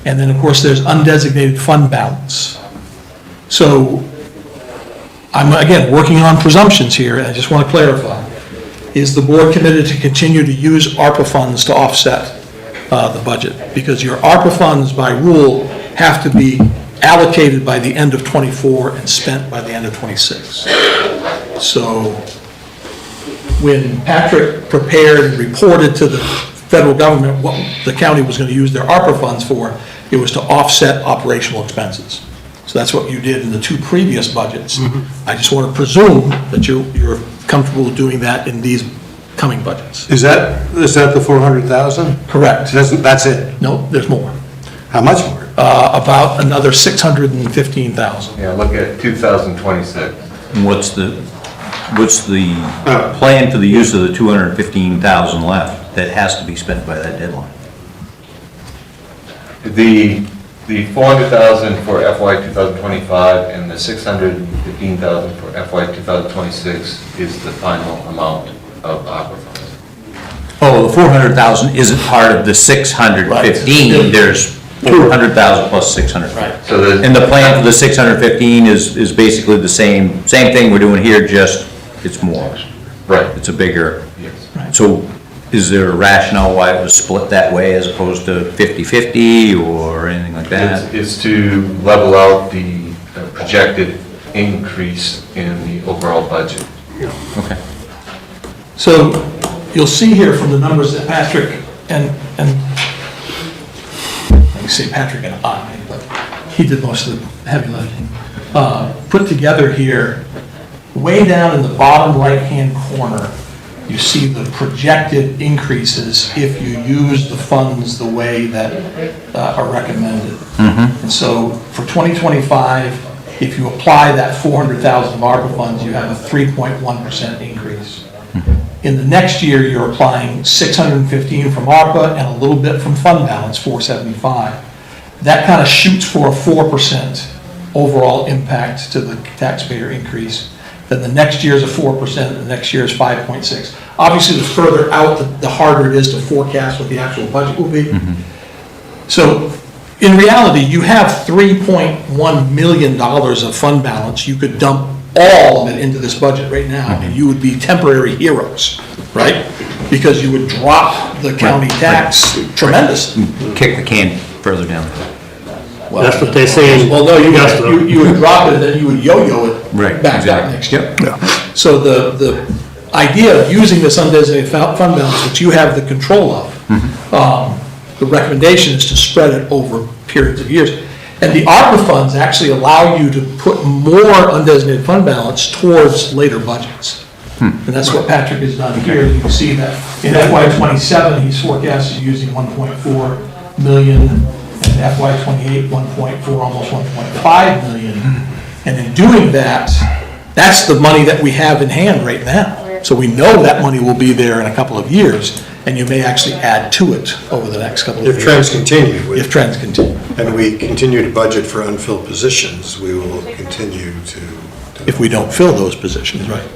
and then, of course, there's undesignated fund balance. So I'm, again, working on presumptions here, and I just want to clarify. Is the board committed to continue to use ARPA funds to offset the budget? Because your ARPA funds, by rule, have to be allocated by the end of '24 and spent by the end of '26. So when Patrick prepared and reported to the federal government what the county was going to use their ARPA funds for, it was to offset operational expenses. So that's what you did in the two previous budgets. I just want to presume that you're comfortable doing that in these coming budgets. Is that the 400,000? Correct. That's it? No, there's more. How much more? About another 615,000. Yeah, look at 2026. And what's the plan for the use of the 215,000 left that has to be spent by that deadline? The 400,000 for FY 2025 and the 615,000 for FY 2026 is the final amount of ARPA funds. Oh, the 400,000 isn't part of the 615, there's 400,000 plus 600. Right. So the, And the plan for the 615 is basically the same thing we're doing here, just it's more. right, It's a bigger, yes. so is there a rationale why it was split that way as opposed to 50-50 or anything like that? It's to level out the projected increase in the overall budget. Okay. So you'll see here from the numbers that Patrick and I say Patrick and I, but he did most of the heavy lifting, put together here, way down in the bottom right-hand corner, you see the projected increases if you use the funds the way that are recommended. And so for 2025, if you apply that 400,000 of ARPA funds, you have a 3.1% increase. In the next year, you're applying 615 from ARPA and a little bit from fund balance, 475. That kind of shoots for a 4% overall impact to the taxpayer increase. Then the next year is a 4%, the next year is 5.6. Obviously, the further out, the harder it is to forecast what the actual budget will be. So in reality, you have $3.1 million of fund balance. You could dump all of it into this budget right now, and you would be temporary heroes, right? Because you would drop the county tax tremendously. Kick the can further down. That's what they say. Well, no, you would drop it, and then you would yo-yo it Right, back up exactly. next year. So the idea of using this undesignated fund balance, which you have the control of, the recommendation is to spread it over periods of years. And the ARPA funds actually allow you to put more undesignated fund balance towards later budgets. And that's what Patrick has done here. You can see that in FY '27, he's forecasted using 1.4 million, and FY '28, 1.4, almost 1.5 million. And in doing that, that's the money that we have in hand right now. So we know that money will be there in a couple of years, and you may actually add to it over the next couple of years. If trends continue. If trends continue. And we continue to budget for unfilled positions, we will continue to. If we don't fill those positions, right?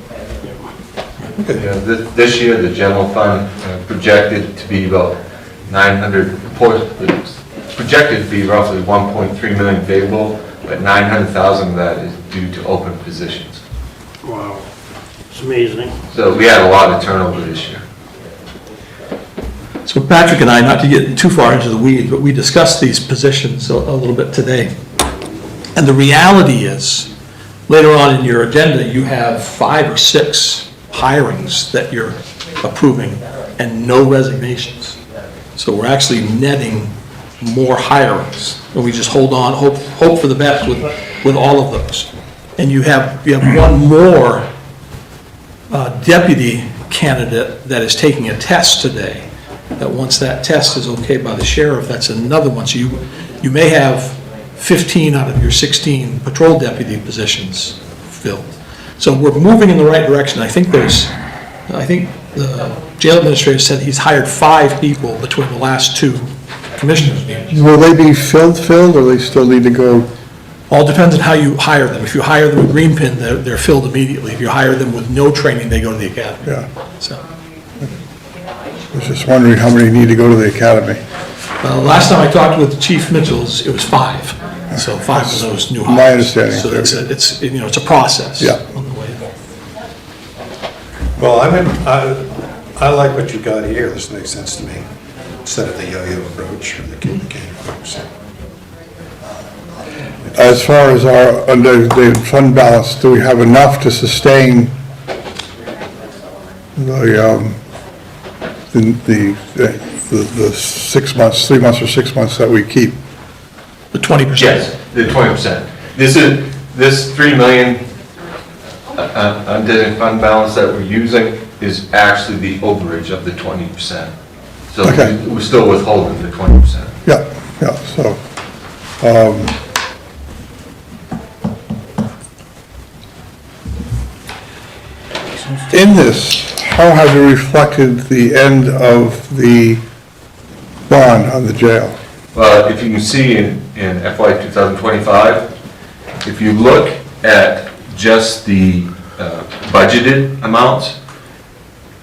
Yeah, this year, the general fund projected to be about 900, projected to be roughly 1.3 million favorable, but 900,000 of that is due to open positions. Wow, it's amazing. So we had a lot of turnover this year. So Patrick and I, not to get too far into the weeds, but we discussed these positions a little bit today. And the reality is, later on in your agenda, you have 5 or 6 hirings that you're approving and no resignations. So we're actually netting more hirings. And we just hold on, hope for the best with all of those. And you have one more deputy candidate that is taking a test today. That once that test is okay by the sheriff, that's another one. So you may have 15 out of your 16 patrol deputy positions filled. So we're moving in the right direction. I think the jail administrator said he's hired 5 people between the last 2 commissioners meetings. Will they be filled, or they still need to go? All depends on how you hire them. If you hire them with green pin, they're filled immediately. If you hire them with no training, they go to the academy. Yeah. So, I was just wondering how many need to go to the academy. last time I talked with Chief Mitchell's, it was 5. So 5 of those new hires. My understanding. So it's a process. Yeah. On the way there. Well, I like what you got here, this makes sense to me, instead of the yo-yo approach or the king approach. As far as our undesignated fund balance, do we have enough to sustain the 6 months, 3 months or 6 months that we keep? The 20%. Yes, the 20%. This 3 million undesignated fund balance that we're using is actually the overage of the 20%. So Okay. we're still withholding the 20%. Yeah, so, in this, how have you reflected the end of the bond on the jail? If you can see in FY 2025, if you look at just the budgeted amounts,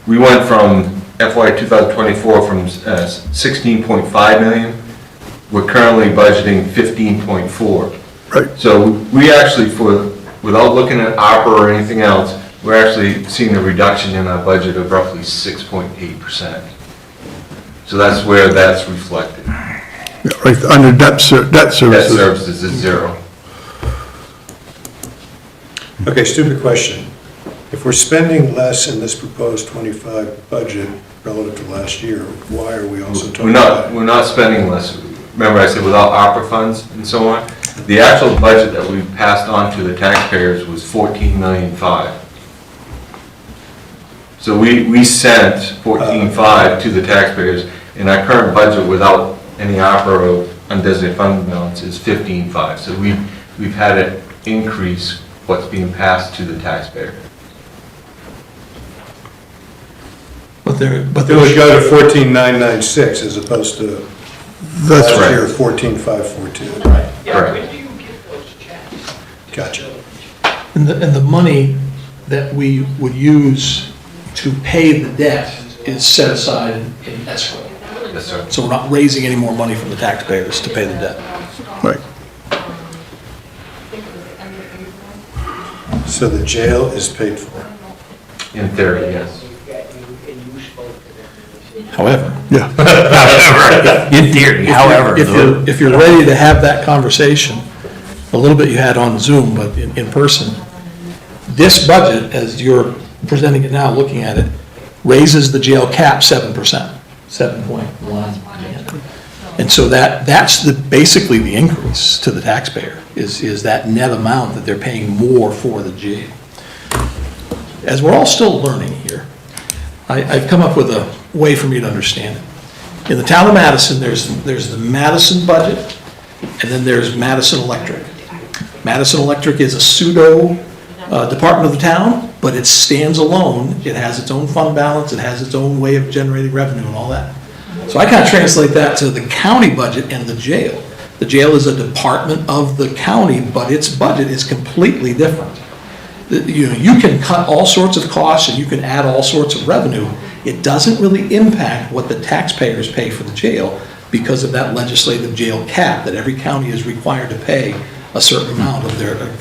we went from FY 2024 from 16.5 million. We're currently budgeting 15.4. Right. So we actually, without looking at ARPA or anything else, we're actually seeing a reduction in our budget of roughly 6.8%. So that's where that's reflected. Yeah, right, under debt services. Debt services is 0. Okay, stupid question. If we're spending less in this proposed 25 budget relative to last year, why are we also talking about? We're not spending less. Remember I said without ARPA funds and so on? The actual budget that we passed on to the taxpayers was $14.5 million. So we sent $14.5 to the taxpayers, and our current budget without any ARPA or undesignated fund balance is $15.5. So we've had it increase what's being passed to the taxpayer. But It would go to 14,996 as opposed to That's last right. year 14,542. Correct. Gotcha. And the money that we would use to pay the debt is set aside in escrow. Yes, sir. So we're not raising any more money from the taxpayers to pay the debt. Right. So the jail is paid for. In theory, yes. However. Yeah. In theory, however. If you're ready to have that conversation, a little bit you had on Zoom, but in person, this budget, as you're presenting it now, looking at it, raises the jail cap 7%, 7.1. And so that's basically the increase to the taxpayer, is that net amount that they're paying more for the jail. As we're all still learning here, I've come up with a way for me to understand it. In the town of Madison, there's the Madison budget, and then there's Madison Electric. Madison Electric is a pseudo department of the town, but it stands alone. It has its own fund balance, it has its own way of generating revenue and all that. So I kind of translate that to the county budget and the jail. The jail is a department of the county, but its budget is completely different. You can cut all sorts of costs and you can add all sorts of revenue. It doesn't really impact what the taxpayers pay for the jail because of that legislative jail cap that every county is required to pay a certain amount of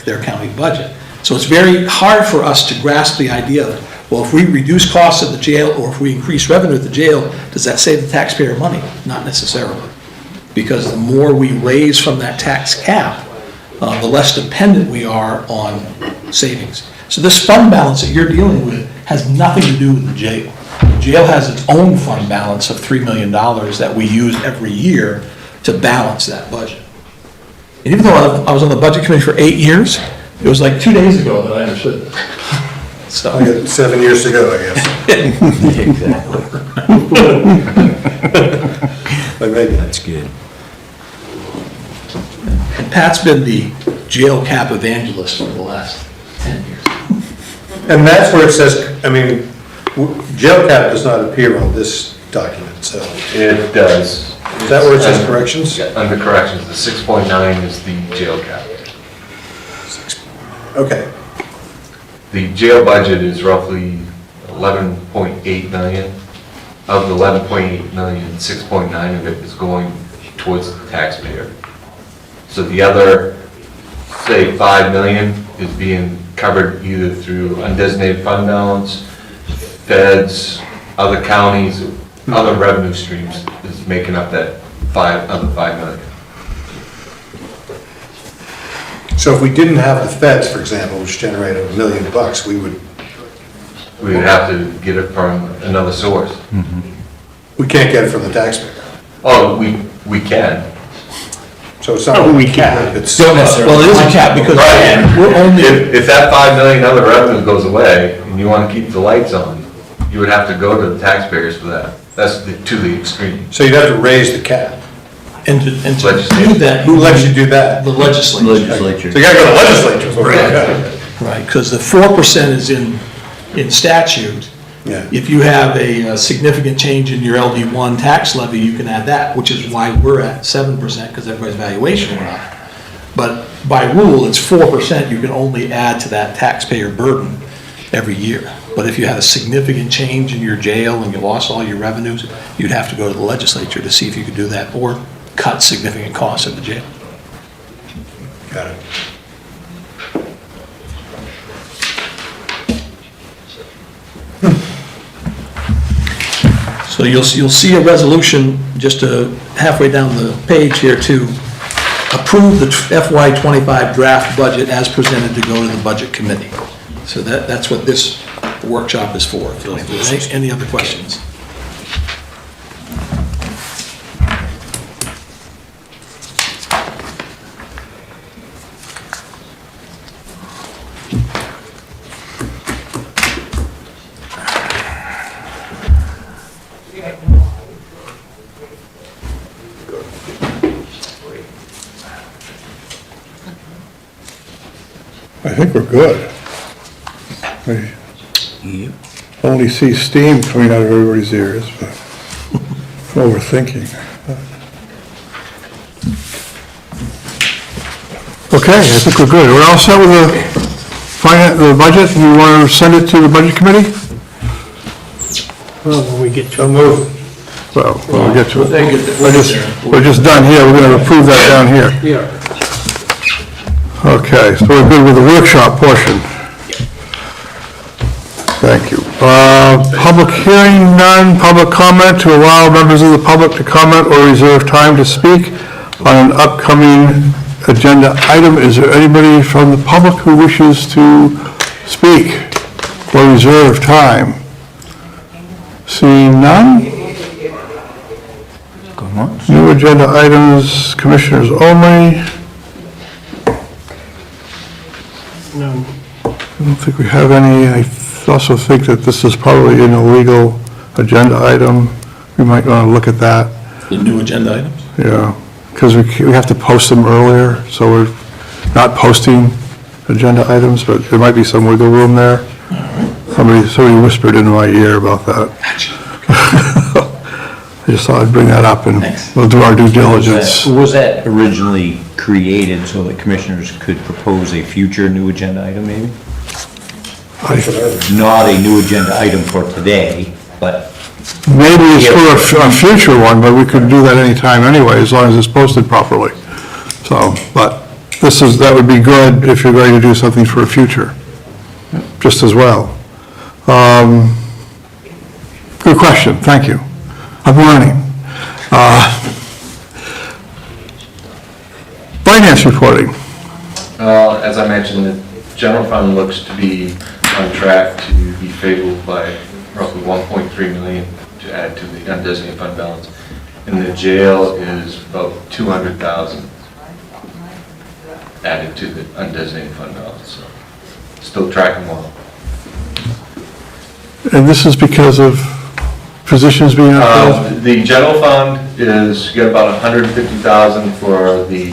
their county budget. So it's very hard for us to grasp the idea of, well, if we reduce costs at the jail or if we increase revenue at the jail, does that save the taxpayer money? Not necessarily. Because the more we raise from that tax cap, the less dependent we are on savings. So this fund balance that you're dealing with has nothing to do with the jail. The jail has its own fund balance of $3 million that we use every year to balance that budget. And even though I was on the budget committee for 8 years, it was like 2 days ago that I understood this. So I got 7 years to go, I guess. Exactly. But maybe That's good. Pat's been the jail cap evangelist for the last 10 years. And that's where it says, I mean, jail cap does not appear on this document, so. It does. Is that where it says corrections? Yeah, under corrections, the 6.9 is the jail cap. Okay. The jail budget is roughly 11.8 million. Of the 11.8 million, 6.9 of it is going towards the taxpayer. So the other, say, 5 million is being covered either through undesignated fund balance, feds, other counties, other revenue streams is making up that other 5 million. So if we didn't have the feds, for example, which generated $1 million, we would, We would have to get it from another source. we can't get it from the taxpayer. Oh, we can. So it's not. Oh, we can. It's, Don't necessarily. Well, it is a cap because we're only, If that 5 million other revenue goes away and you want to keep the lights on, you would have to go to the taxpayers for that. That's to the extreme. so you'd have to raise the cap. and to do that. Who lets you do that? The legislature. Legislature. So you gotta go to the legislature. is what we're doing. Right, because the 4% is in statute. Yeah. If you have a significant change in your LD1 tax levy, you can add that, which is why we're at 7%, because everybody's valuation went up. But by rule, it's 4%, you can only add to that taxpayer burden every year. But if you had a significant change in your jail and you lost all your revenues, you'd have to go to the legislature to see if you could do that, or cut significant costs of the jail. Got it. So you'll see a resolution just halfway down the page here to approve the FY '25 draft budget as presented to go to the budget committee. So that's what this workshop is for. If there's any other questions? I think we're good. I only see steam coming out of everybody's ears, but overthinking. Okay, I think we're good. We're all set with the budget, and you want to send it to the budget committee? Well, when we get to. So move. Well, we'll get to it. We're just done here, we're going to approve that down here. Yeah. Okay, so we're good with the workshop portion. Thank you. Public hearing, none. Public comment, to allow members of the public to comment or reserve time to speak on an upcoming agenda item. Is there anybody from the public who wishes to speak or reserve time? Seeing none? New agenda items, commissioners only. No. I don't think we have any. I also think that this is probably an illegal agenda item. We might want to look at that. The new agenda items? Yeah, because we have to post them earlier, so we're not posting agenda items, but there might be some wiggle room there. Somebody whispered into my ear about that. I just thought I'd bring that up and we'll do our due diligence. Was that originally created so that commissioners could propose a future new agenda item, maybe? Not a new agenda item for today, but Maybe it's for a future one, but we could do that anytime anyway, as long as it's posted properly. So, but that would be good if you're going to do something for a future, just as well. Good question, thank you. I'm learning. Finance reporting. As I mentioned, the general fund looks to be on track to be favorable by roughly 1.3 million to add to the undesignated fund balance. And the jail is about 200,000 added to the undesignated fund balance, so still tracking well. And this is because of positions being outfilled? The general fund is, you got about 150,000 for the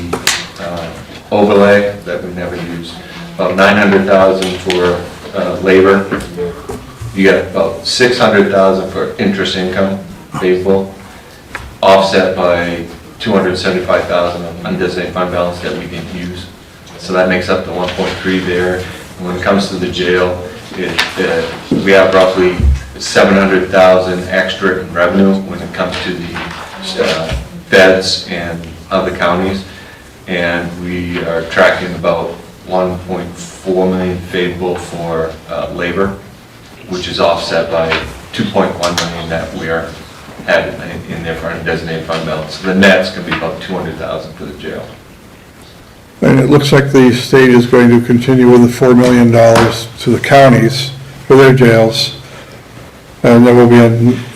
overlay that we never used. About 900,000 for labor. You got about 600,000 for interest income favorable, offset by 275,000 of undesignated fund balance that we didn't use. So that makes up the 1.3 there. And when it comes to the jail, we have roughly 700,000 extra in revenue when it comes to the feds and other counties. And we are tracking about 1.4 million favorable for labor, which is offset by 2.1 million that we are having in there for undesignated fund balance. So the net's going to be about 200,000 for the jail. And it looks like the state is going to continue with the $4 million to the counties for their jails. And there will be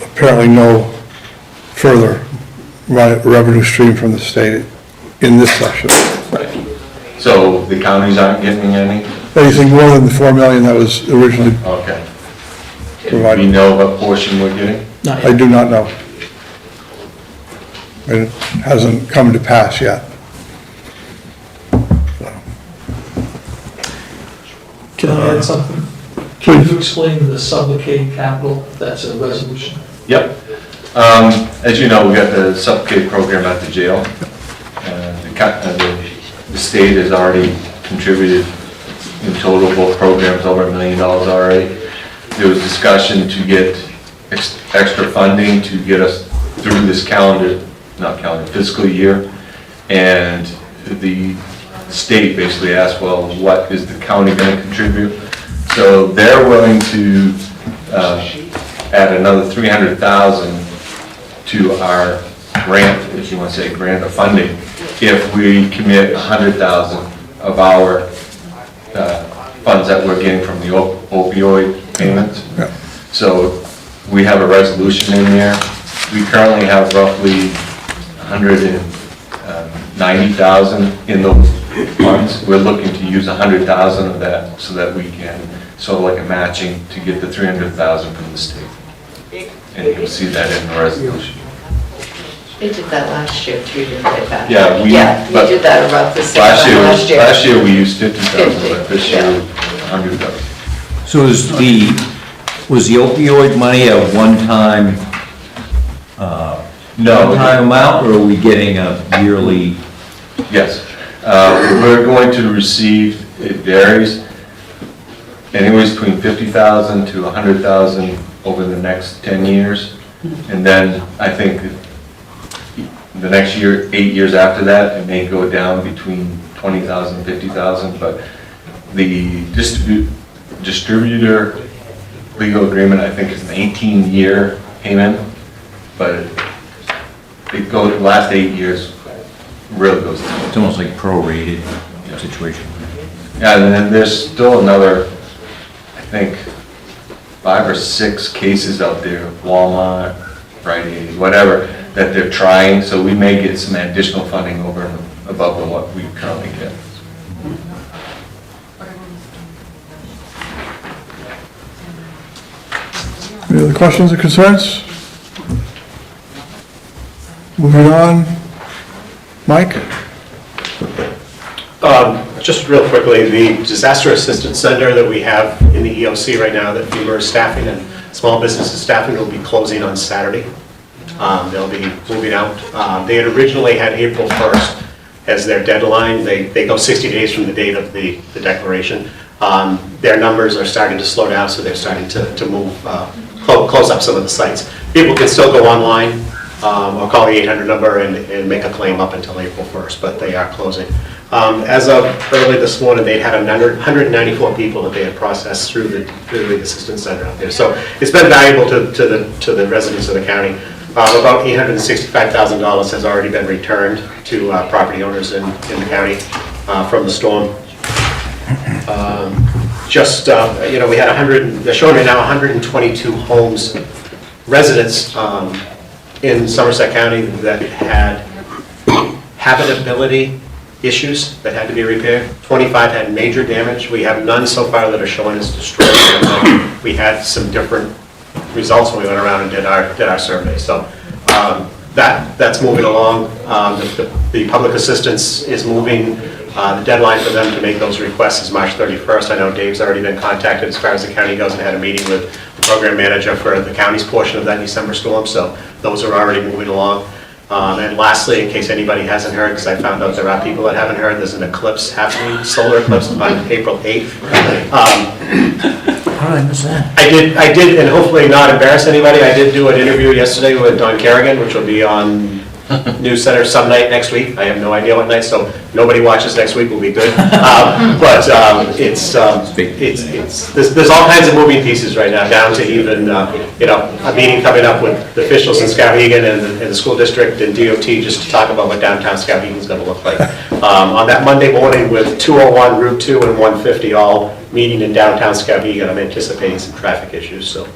apparently no further revenue stream from the state in this session. So the counties aren't getting Anything more than the $4 million that was originally Okay. Do provided? we know what portion we're getting? Not I yet. do not know. And it hasn't come to pass yet. Can I add something? Can you explain the sublocade capital? That's a resolution. Yep. As you know, we got the sublocade program at the jail. The state has already contributed in total, both programs, over $1 million already. There was discussion to get extra funding to get us through this fiscal year. And the state basically asked, well, what is the county going to contribute? So they're willing to add another 300,000 to our grant, if you want to say grant or funding, if we commit 100,000 of our funds that we're getting from the opioid payments. Yeah. So we have a resolution in there. We currently have roughly 190,000 in those funds. We're looking to use 100,000 of that so that we can, sort of like a matching, to get the 300,000 from the state. And you'll see that in the resolution. They did that last year too, didn't they, Pat? Yeah, we did that about the same time last year. Last year we used 50,000, but this year Yeah. 100,000. So was the opioid money a one-time, No. one-time amount, or are we getting a yearly? Yes. We're going to receive, it varies, anyways between 50,000 to 100,000 over the next 10 years. And then I think the next year, 8 years after that, it may go down between 20,000 and 50,000, but the distributor legal agreement, I think, is an 18-year payment, but it goes, the last 8 years really goes down. It's almost like prorated situation. Yeah, and then there's still another, I think, 5 or 6 cases out there, Walmart, Rite Aid, whatever, that they're trying, so we may get some additional funding over and above what we currently get. Any other questions or concerns? Moving on. Mike? Just real quickly, the disaster assistance center that we have in the EOC right now that FEMA is staffing and small businesses staffing will be closing on Saturday. They'll be moving out. They had originally had April 1st as their deadline. They go 60 days from the date of the declaration. Their numbers are starting to slow down, so they're starting to move, close up some of the sites. People can still go online or call the 800 number and make a claim up until April 1st, but they are closing. As of early this morning, they'd had 194 people that they had processed through the assistance center out there. So it's been valuable to the residents of the county. About $865,000 has already been returned to property owners in the county from the storm. We had they're showing right now 122 homes, residents in Somerset County that had habitability issues that had to be repaired. 25 had major damage. We have none so far that are showing as destroyed. We had some different results when we went around and did our survey. So that's moving along. The public assistance is moving The deadline for them to make those requests is March 31st. I know Dave's already been contacted as far as the county goes and had a meeting with the program manager for the county's portion of that December storm, so those are already moving along. And lastly, in case anybody hasn't heard, because I found out there are people that haven't heard, there's an eclipse happening, solar eclipse on April 8th. How did I miss that? I did, and hopefully not embarrass anybody, I did do an interview yesterday with Don Kerrigan, which will be on News Center some night next week. I have no idea what night, so nobody watches next week will be good. But there's all kinds of moving pieces right now, down to even, a meeting coming up with the officials in Skowhegan and the school district and DOT just to talk about what downtown Skowhegan is going to look like. On that Monday morning with 201, Route 2, and 150 all meeting in downtown Skowhegan, I'm anticipating some traffic issues, so.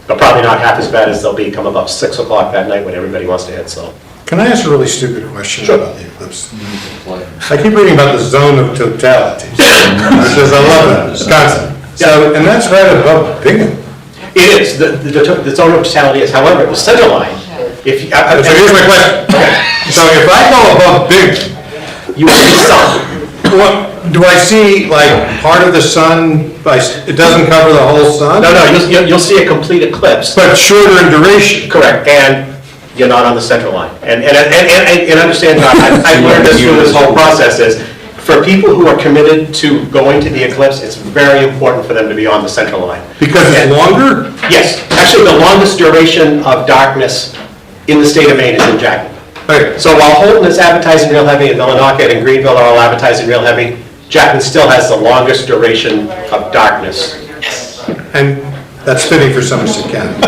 But probably not half as bad as they'll be come about 6 o'clock that night when everybody wants to head, so. Can I ask a really stupid question about the eclipse? I keep reading about the zone of totality. Because I love that concept. So, and that's right above Bingham. It is, the zone of totality is, however, the center line, if. So here's my question. So if I go above Bingham, You will see some. what, do I see like part of the sun, it doesn't cover the whole sun? No, you'll see a complete eclipse. But shorter in duration. Correct, and you're not on the center line. And understand, John, I've learned this through this whole process is, for people who are committed to going to the eclipse, it's very important for them to be on the center line. Because it's longer? Yes, actually, the longest duration of darkness in the state of Maine is in Jackman. Okay. So while Holton is advertising real heavy, and Millinocket and Greenville are all advertising real heavy, Jackman still has the longest duration of darkness. And that's fitting for Somerset County.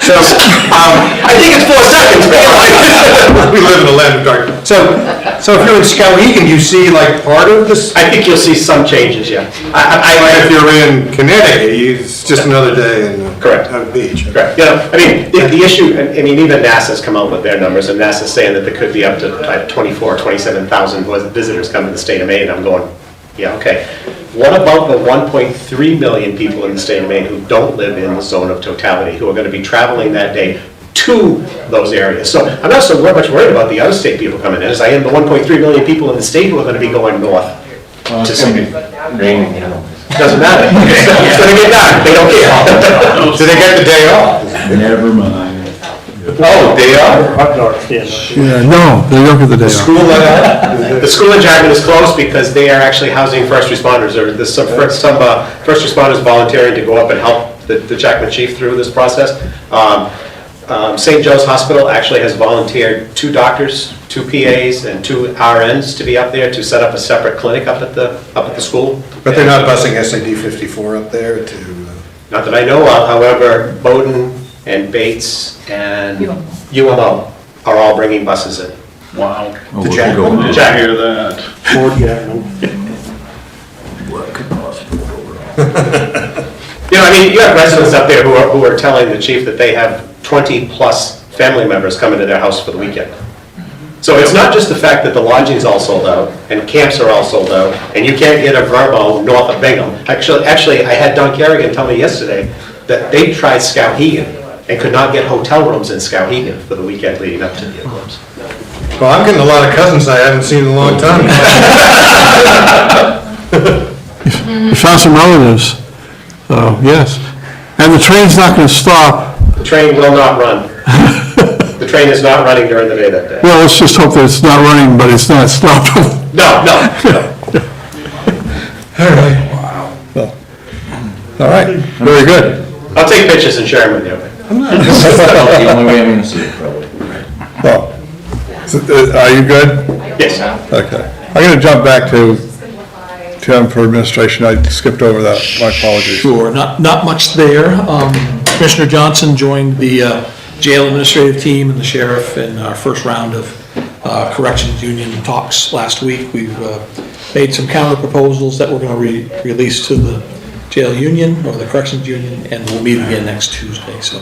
So, I think it's 4 seconds, man. we live in a land of darkness. So if you're in Skowhegan, you see like part of this? I think you'll see some changes, yeah. If you're in Connecticut, it's just another day in Correct. on the beach. Correct. I mean, the issue, I mean, even NASA's come out with their numbers, and NASA's saying that there could be up to 24, 27,000 visitors come to the state of Maine. I'm going, yeah, okay. What about the 1.3 million people in the state of Maine who don't live in the zone of totality, who are going to be traveling that day to those areas? So I'm not so much worried about the out-of-state people coming in as I am the 1.3 million people in the state who are going to be going north. It's going to be raining, Doesn't matter. It's going to get dark. They don't care. Do they get the day off? Never mind. Oh, they are? Yeah, no, they don't get the day off. School let out? The school in Jackman is closed because they are actually housing first responders, or there's some first responders volunteering to go up and help the Jackman chief through this process. St. Joe's Hospital actually has volunteered 2 doctors, 2 PAs, and 2 RNs to be up there to set up a separate clinic up at the school. But they're not busing SAD 54 up there to? Not that I know of, however, Bowdoin and Bates and UMO are all bringing buses in. Wow. Oh, The we'll Jack go one? with it. Did you hear that? What could possibly go wrong? I mean, you have residents up there who are telling the chief that they have 20-plus family members coming to their house for the weekend. So it's not just the fact that the lodging's all sold out, and camps are all sold out, and you can't get a Vermo north of Bingham. Actually, I had Don Kerrigan tell me yesterday that they tried Skowhegan and could not get hotel rooms in Skowhegan for the weekend leading up to the eclipse. Well, I'm getting a lot of cousins I haven't seen in a long time. You found some relatives, so, yes. And the train's not gonna stop. The train will not run. The train is not running during the day that day. Well, let's just hope that it's not running, but it's not stopping. No. All right. Wow. All right, very good. I'll take pictures and share them with you. The only way I'm gonna see it, probably. Well, are you good? Yes. Okay. I'm gonna jump back to Tim for administration. I skipped over that, my apologies. Sure, not much there. Commissioner Johnson joined the jail administrative team and the sheriff in our first round of corrections union talks last week. We've made some counter proposals that we're going to release to the jail union or the corrections union, and we'll meet again next Tuesday. So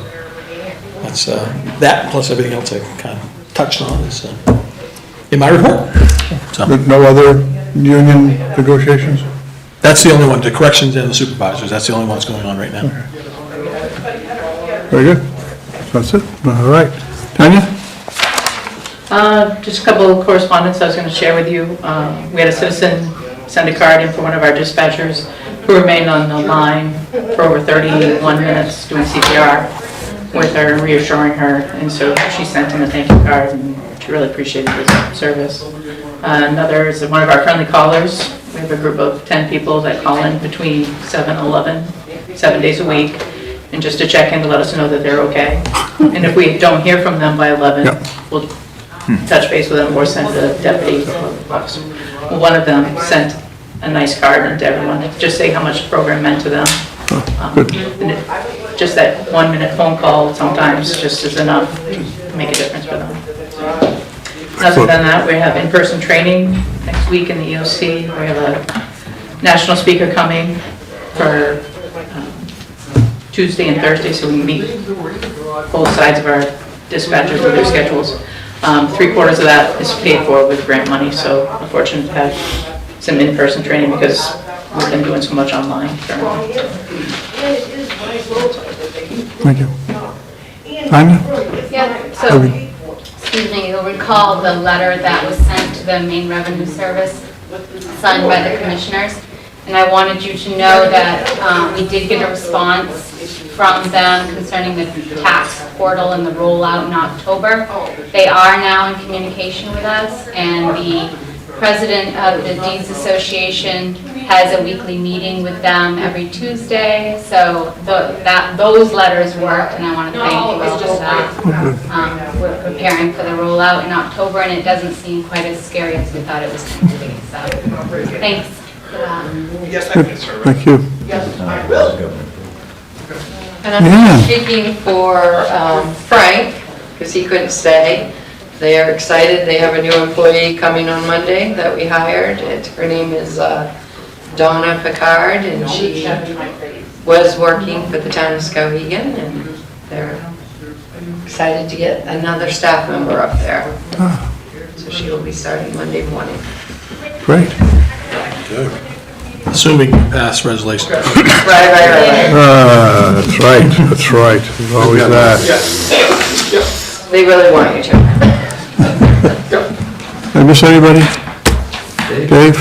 that's that plus everything else I kind of touched on is in my report. So No other union negotiations? that's the only one, the corrections and the supervisors, that's the only one that's going on right now. Very good. That's it? All right. Tanya? Just a couple of correspondence I was going to share with you. We had a citizen send a card in for one of our dispatchers who remained on the line for over 31 minutes doing CPR with her, reassuring her, and so she sent him a thank you card, and she really appreciated his service. Another is one of our friendly callers. We have a group of 10 people that call in between 7 and 11, 7 days a week, and just to check in to let us know that they're okay. And if we don't hear from them by 11, we'll touch base with them or send a deputy. One of them sent a nice card to everyone, just say how much the program meant to them. And just that 1 minute phone call sometimes just is enough to make a difference for them. Other than that, we have in-person training next week in the EOC. We have a national speaker coming for Tuesday and Thursday, so we meet both sides of our dispatchers with their schedules. 3/4 of that is paid for with grant money, so I'm fortunate to have some in-person training because we've been doing so much online currently. Thank you. Tanya? Yeah, so, excuse me, you'll recall the letter that was sent to the Maine Revenue Service, signed by the commissioners, and I wanted you to know that we did get a response from them concerning the tax portal and the rollout in October. They are now in communication with us, and the president of the Deeds Association has a weekly meeting with them every Tuesday, so those letters worked, and I want to thank you all for that. We're preparing for the rollout in October, and it doesn't seem quite as scary as we thought it was going to be, so thanks for that. Thank you. And I'm speaking for Frank, because he couldn't stay. They are excited. They have a new employee coming on Monday that we hired. Her name is Donna Picard, and she was working for the town of Skowhegan, and they're excited to get another staff member up there. So she will be starting Monday morning. Great. Assuming you pass resolution. Right. That's right. There's always that. They really want you to. Did I miss anybody? Dave?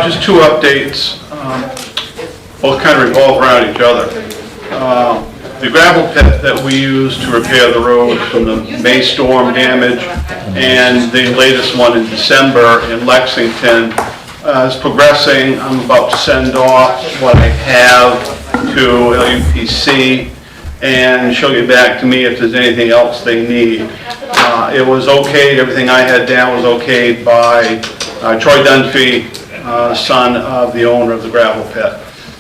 Just two updates, both kind of revolve around each other. The gravel pit that we used to repair the road from the May storm damage and the latest one in December in Lexington is progressing. I'm about to send off what I have to LUPC, and she'll get back to me if there's anything else they need. It was okayed, everything I had down was okayed by Troy Dunphy, son of the owner of the gravel pit.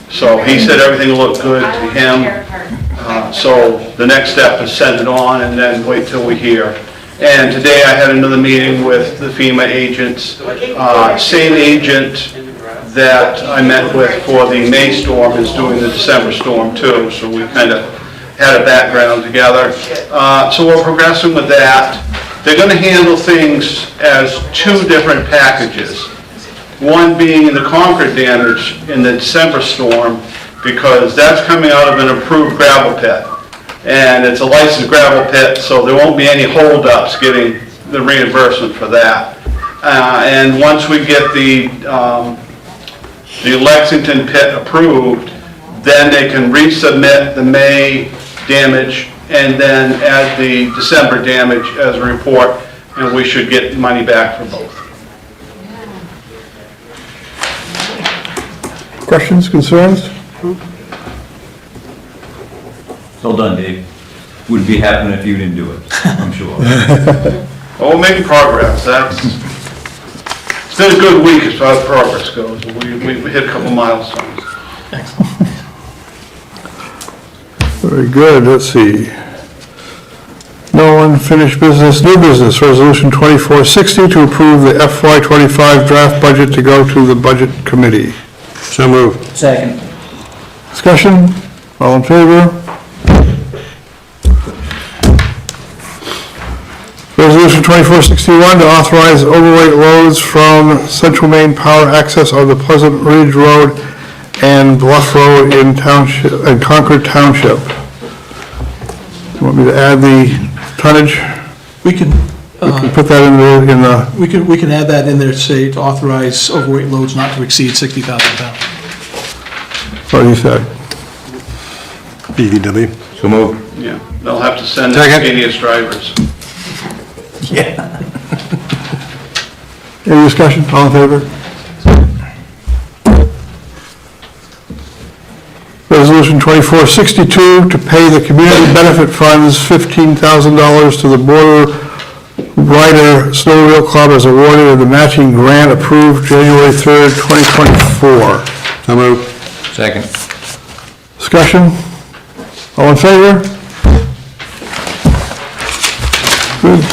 So he said everything looked good to him. So the next step is send it on and then wait till we hear. And today I had another meeting with the FEMA agents, same agent that I met with for the May storm is doing the December storm too, so we kind of had a background together. So we're progressing with that. They're going to handle things as two different packages. One being the Concord damage in the December storm, because that's coming out of an approved gravel pit. And it's a licensed gravel pit, so there won't be any holdups getting the reimbursement for that. And once we get the Lexington pit approved, then they can resubmit the May damage and then add the December damage as a report, and we should get money back for both. Questions, concerns? Well done, Dave. Wouldn't be happening if you didn't do it, I'm sure. Well, we're making progress. It's been a good week as far as progress goes. We hit a couple milestones. Very good, let's see. No unfinished business, new business, resolution 2460 to approve the FY25 draft budget to go to the budget committee. So moved. Second. Discussion, all in favor? Resolution 2461 to authorize overweight loads from Central Maine Power access on the Pleasant Ridge Road and Bluff Road in Concord Township. You want me to add the tonnage? We can, Put that in the, We can add that in there, say to authorize overweight loads not to exceed 60,000 pounds. what you said. BVW. So move. Yeah, they'll have to send Second. instantaneous drivers. Any discussion? All in favor? Resolution 2462 to pay the community benefit funds $15,000 to the Border Rider Snowmobile Club as awarded and the matching grant approved January 3rd, 2024. So moved. Second. Discussion? All in favor? Good.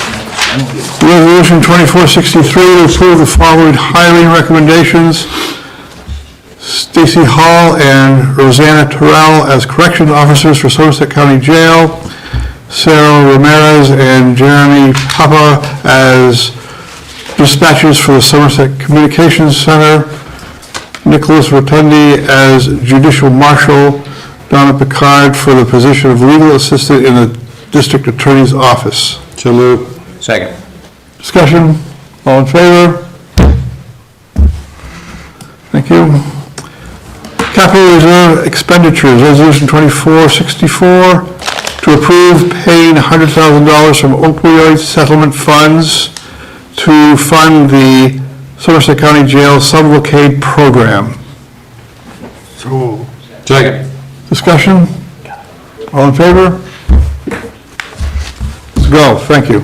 Resolution 2463 to approve the following hiring recommendations. Stacy Hall and Rosanna Terrell as correction officers for Somerset County Jail. Sarah Ramirez and Jeremy Papa as dispatchers for the Somerset Communications Center. Nicholas Rotundi as judicial marshal. Donna Picard for the position of legal assistant in the district attorney's office. So moved. Second. Discussion, all in favor? Thank you. Capital Reserve expenditures, resolution 2464, to approve paying $100,000 from opioid settlement funds to fund the Somerset County Jail sublocade program. Second. Discussion, all in favor? Let's go, thank you.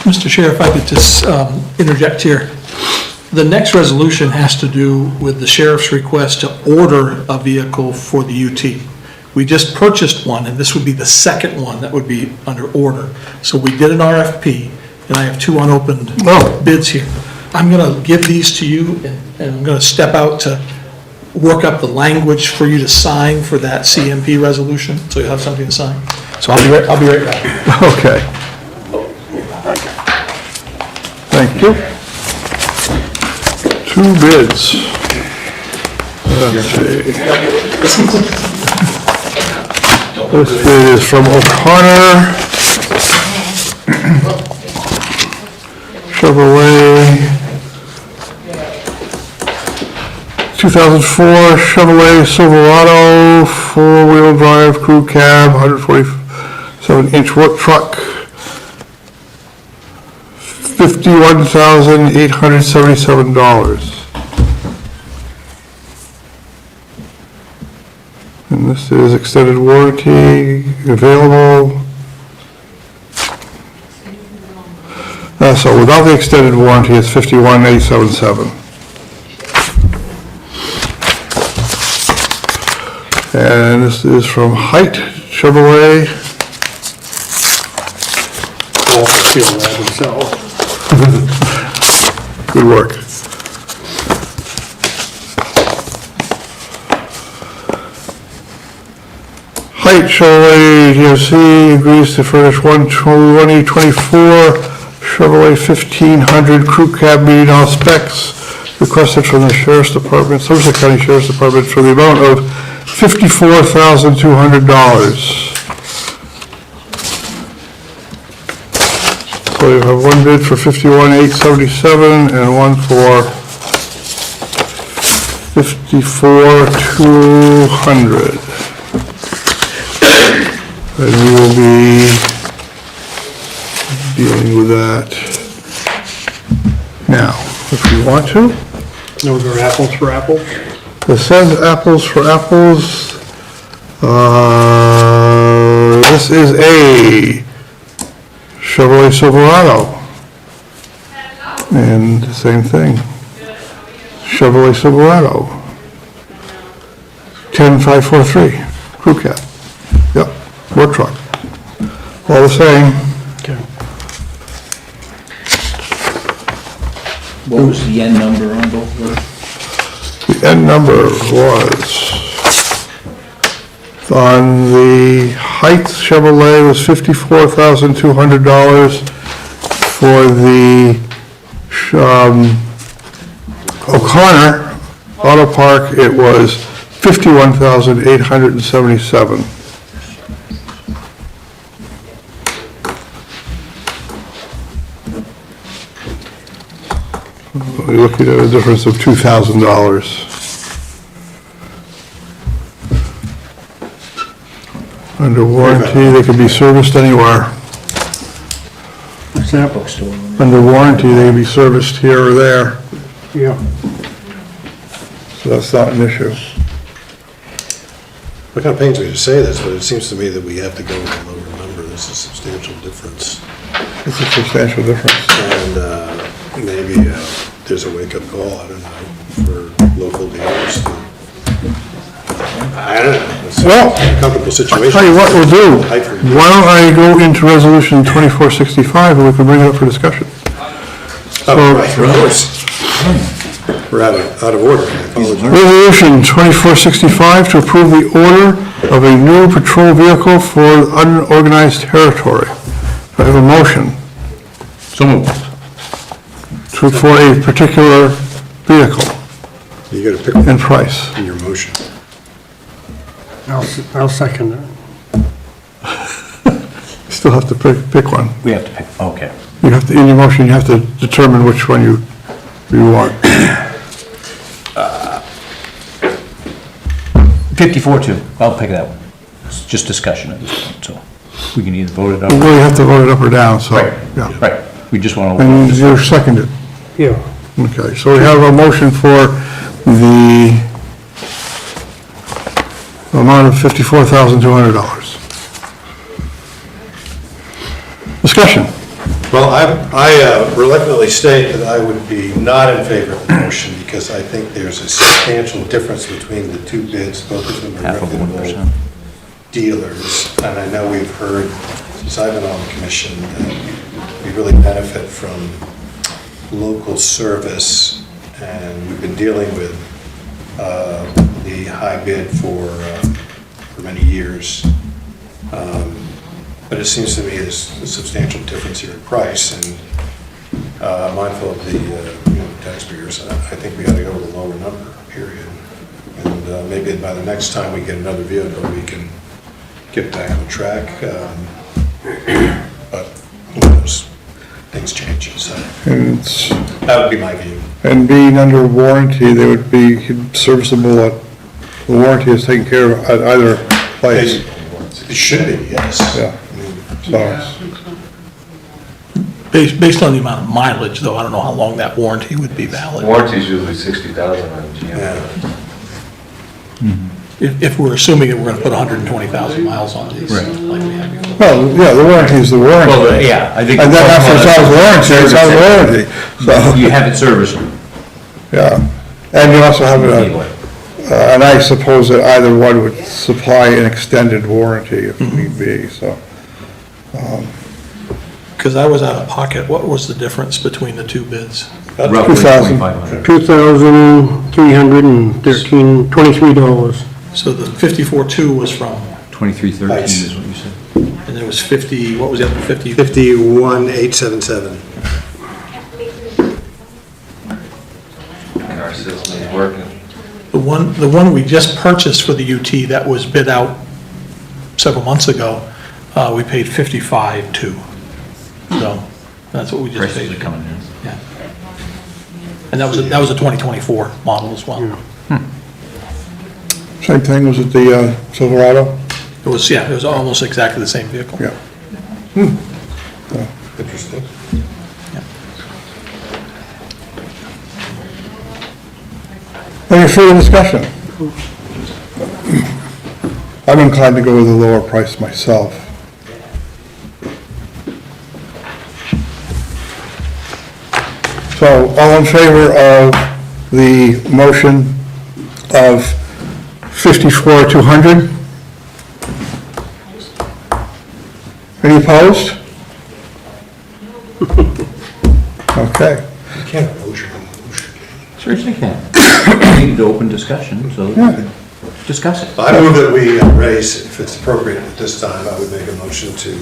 Mr. Chair, if I could just interject here. The next resolution has to do with the sheriff's request to order a vehicle for the UT. We just purchased one, and this would be the second one that would be under order. So we did an RFP, and I have two unopened bids here. I'm going to give these to you, and I'm going to step out to work up the language for you to sign for that CMP resolution, so you'll have something to sign. So I'll be right back. Okay. Thank you. Two bids. Let's see. This bid is from O'Connor Chevrolet. 2004 Chevrolet Silverado, four-wheel drive crew cab, 147-inch work truck. $51,877. And this is extended warranty available. So without the extended warranty, it's $51,877. And this is from Height Chevrolet. All feel that himself. Good work. Height Chevrolet GMC agrees to furnish one 2024 Chevrolet 1500 crew cab meeting all specs requested from the Sheriff's Department, Somerset County Sheriff's Department for the amount of $54,200. So you have one bid for $51,877 and one for $54,200. And we will be dealing with that now, if we want to. Those are apples for apples? It says apples for apples. This is a Chevrolet Silverado. And the same thing. Chevrolet Silverado. 10543, crew cab. Yep, work truck. All the same. Okay. What was the end number on both of those? The end number was, on the Heights Chevrolet was $54,200. For the O'Connor Auto Park, it was $51,877. We're looking at a difference of $2,000. Under warranty, they can be serviced anywhere. Under warranty, they can be serviced here or there, Yeah. so that's not an issue. It kind of pains me to say this, but it seems to me that we have to go with a lower number. There's a substantial difference. It's a substantial difference. And maybe there's a wake-up call, I don't know, for local dealers. I don't know. It's Well, a comfortable situation. I'll tell you what we'll do. Why don't I go into resolution 2465 and we can bring it up for discussion? Oh, right, of course. We're out of order. I apologize. Resolution 2465 to approve the order of a new patrol vehicle for unorganized territory. Do I have a motion? So moved. For a particular vehicle You gotta pick and one price. in your motion. I'll second that. Still have to pick one. We have to pick, okay. You have to, in your motion, you have to determine which one you want. 54-2, I'll pick that one. It's just discussion at this point, so we can either vote it up. We really have to vote it up or down, so, yeah. Right, we just want to. And you're seconded. Yeah. Okay, so we have a motion for the amount of $54,200. Discussion. Well, I reluctantly state that I would be not in favor of the motion because I think there's a substantial difference between the two bids, both of them are Half of reputable 1%. dealers. And I know we've heard, since I've been on the commission, that we really benefit from local service, and we've been dealing with the high bid for many years. But it seems to me there's a substantial difference here in price, and mindful of the taxpayers, I think we ought to go with a lower number, period. And maybe by the next time we get another vehicle, we can get back on track. But who knows? Things change, so And it's, that would be my view. and being under warranty, they would be serviceable at, the warranty is taken care of at either place. It should be, yes. Yeah. So, Based on the amount of mileage, though, I don't know how long that warranty would be valid. Warranty's usually 60,000 on GM. If we're assuming that we're gonna put 120,000 miles on these, like we had before. well, yeah, the warranty is the warranty. Well, yeah, I think. And then after it's out of warranty, it's out of warranty, so, You have it serviced. yeah. And you also have Anyway. and I suppose that either one would supply an extended warranty if need be, so. Because I was out of pocket, what was the difference between the two bids? Roughly 2,000. 2,500. $2,323. So the 54.2 was from, 2313 is what you said. and there was 50, what was the other, 50? 51,877. And our system is working. The one we just purchased for the UT that was bid out several months ago, we paid 55.2. So that's what we just Prices paid. are coming in. Yeah. And that was a 2024 model as well. Same thing, was it the Silverado? It was, yeah, it was almost exactly the same vehicle. Yeah. Interesting. Any further discussion? I'm inclined to go with a lower price myself. So, all in favor of the motion of 54,200? Any opposed? Okay. You can't motion. Certainly can. We need to open discussion, so we can discuss it. I move that we raise, if it's appropriate at this time, I would make a motion to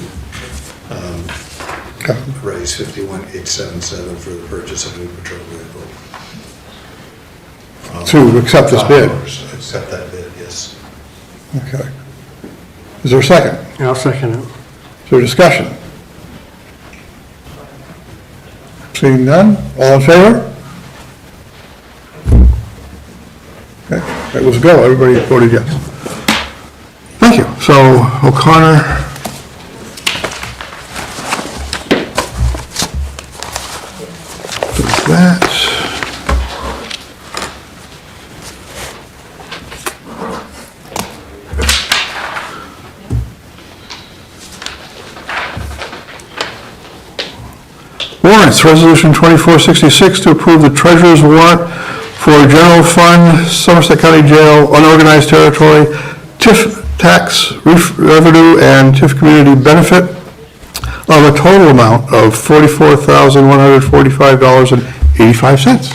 raise 51,877 for the purchase of a new patrol vehicle. To accept this bid. Accept that bid, yes. Okay. Is there a second? I'll second it. Is there discussion? Seeing none, all in favor? It was a go, everybody voted yes. Thank you. So O'Connor. There's that. Warrants, Resolution 2466 to approve the treasurer's warrant for general fund, Somerset County Jail, unorganized territory, TIF tax revenue, and TIF community benefit of a total amount of $44,145.85.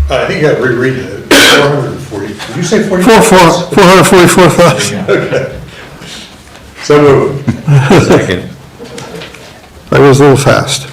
I think you got to reread it, 440, did you say 40? 444,000. So moved. Second. I was a little fast.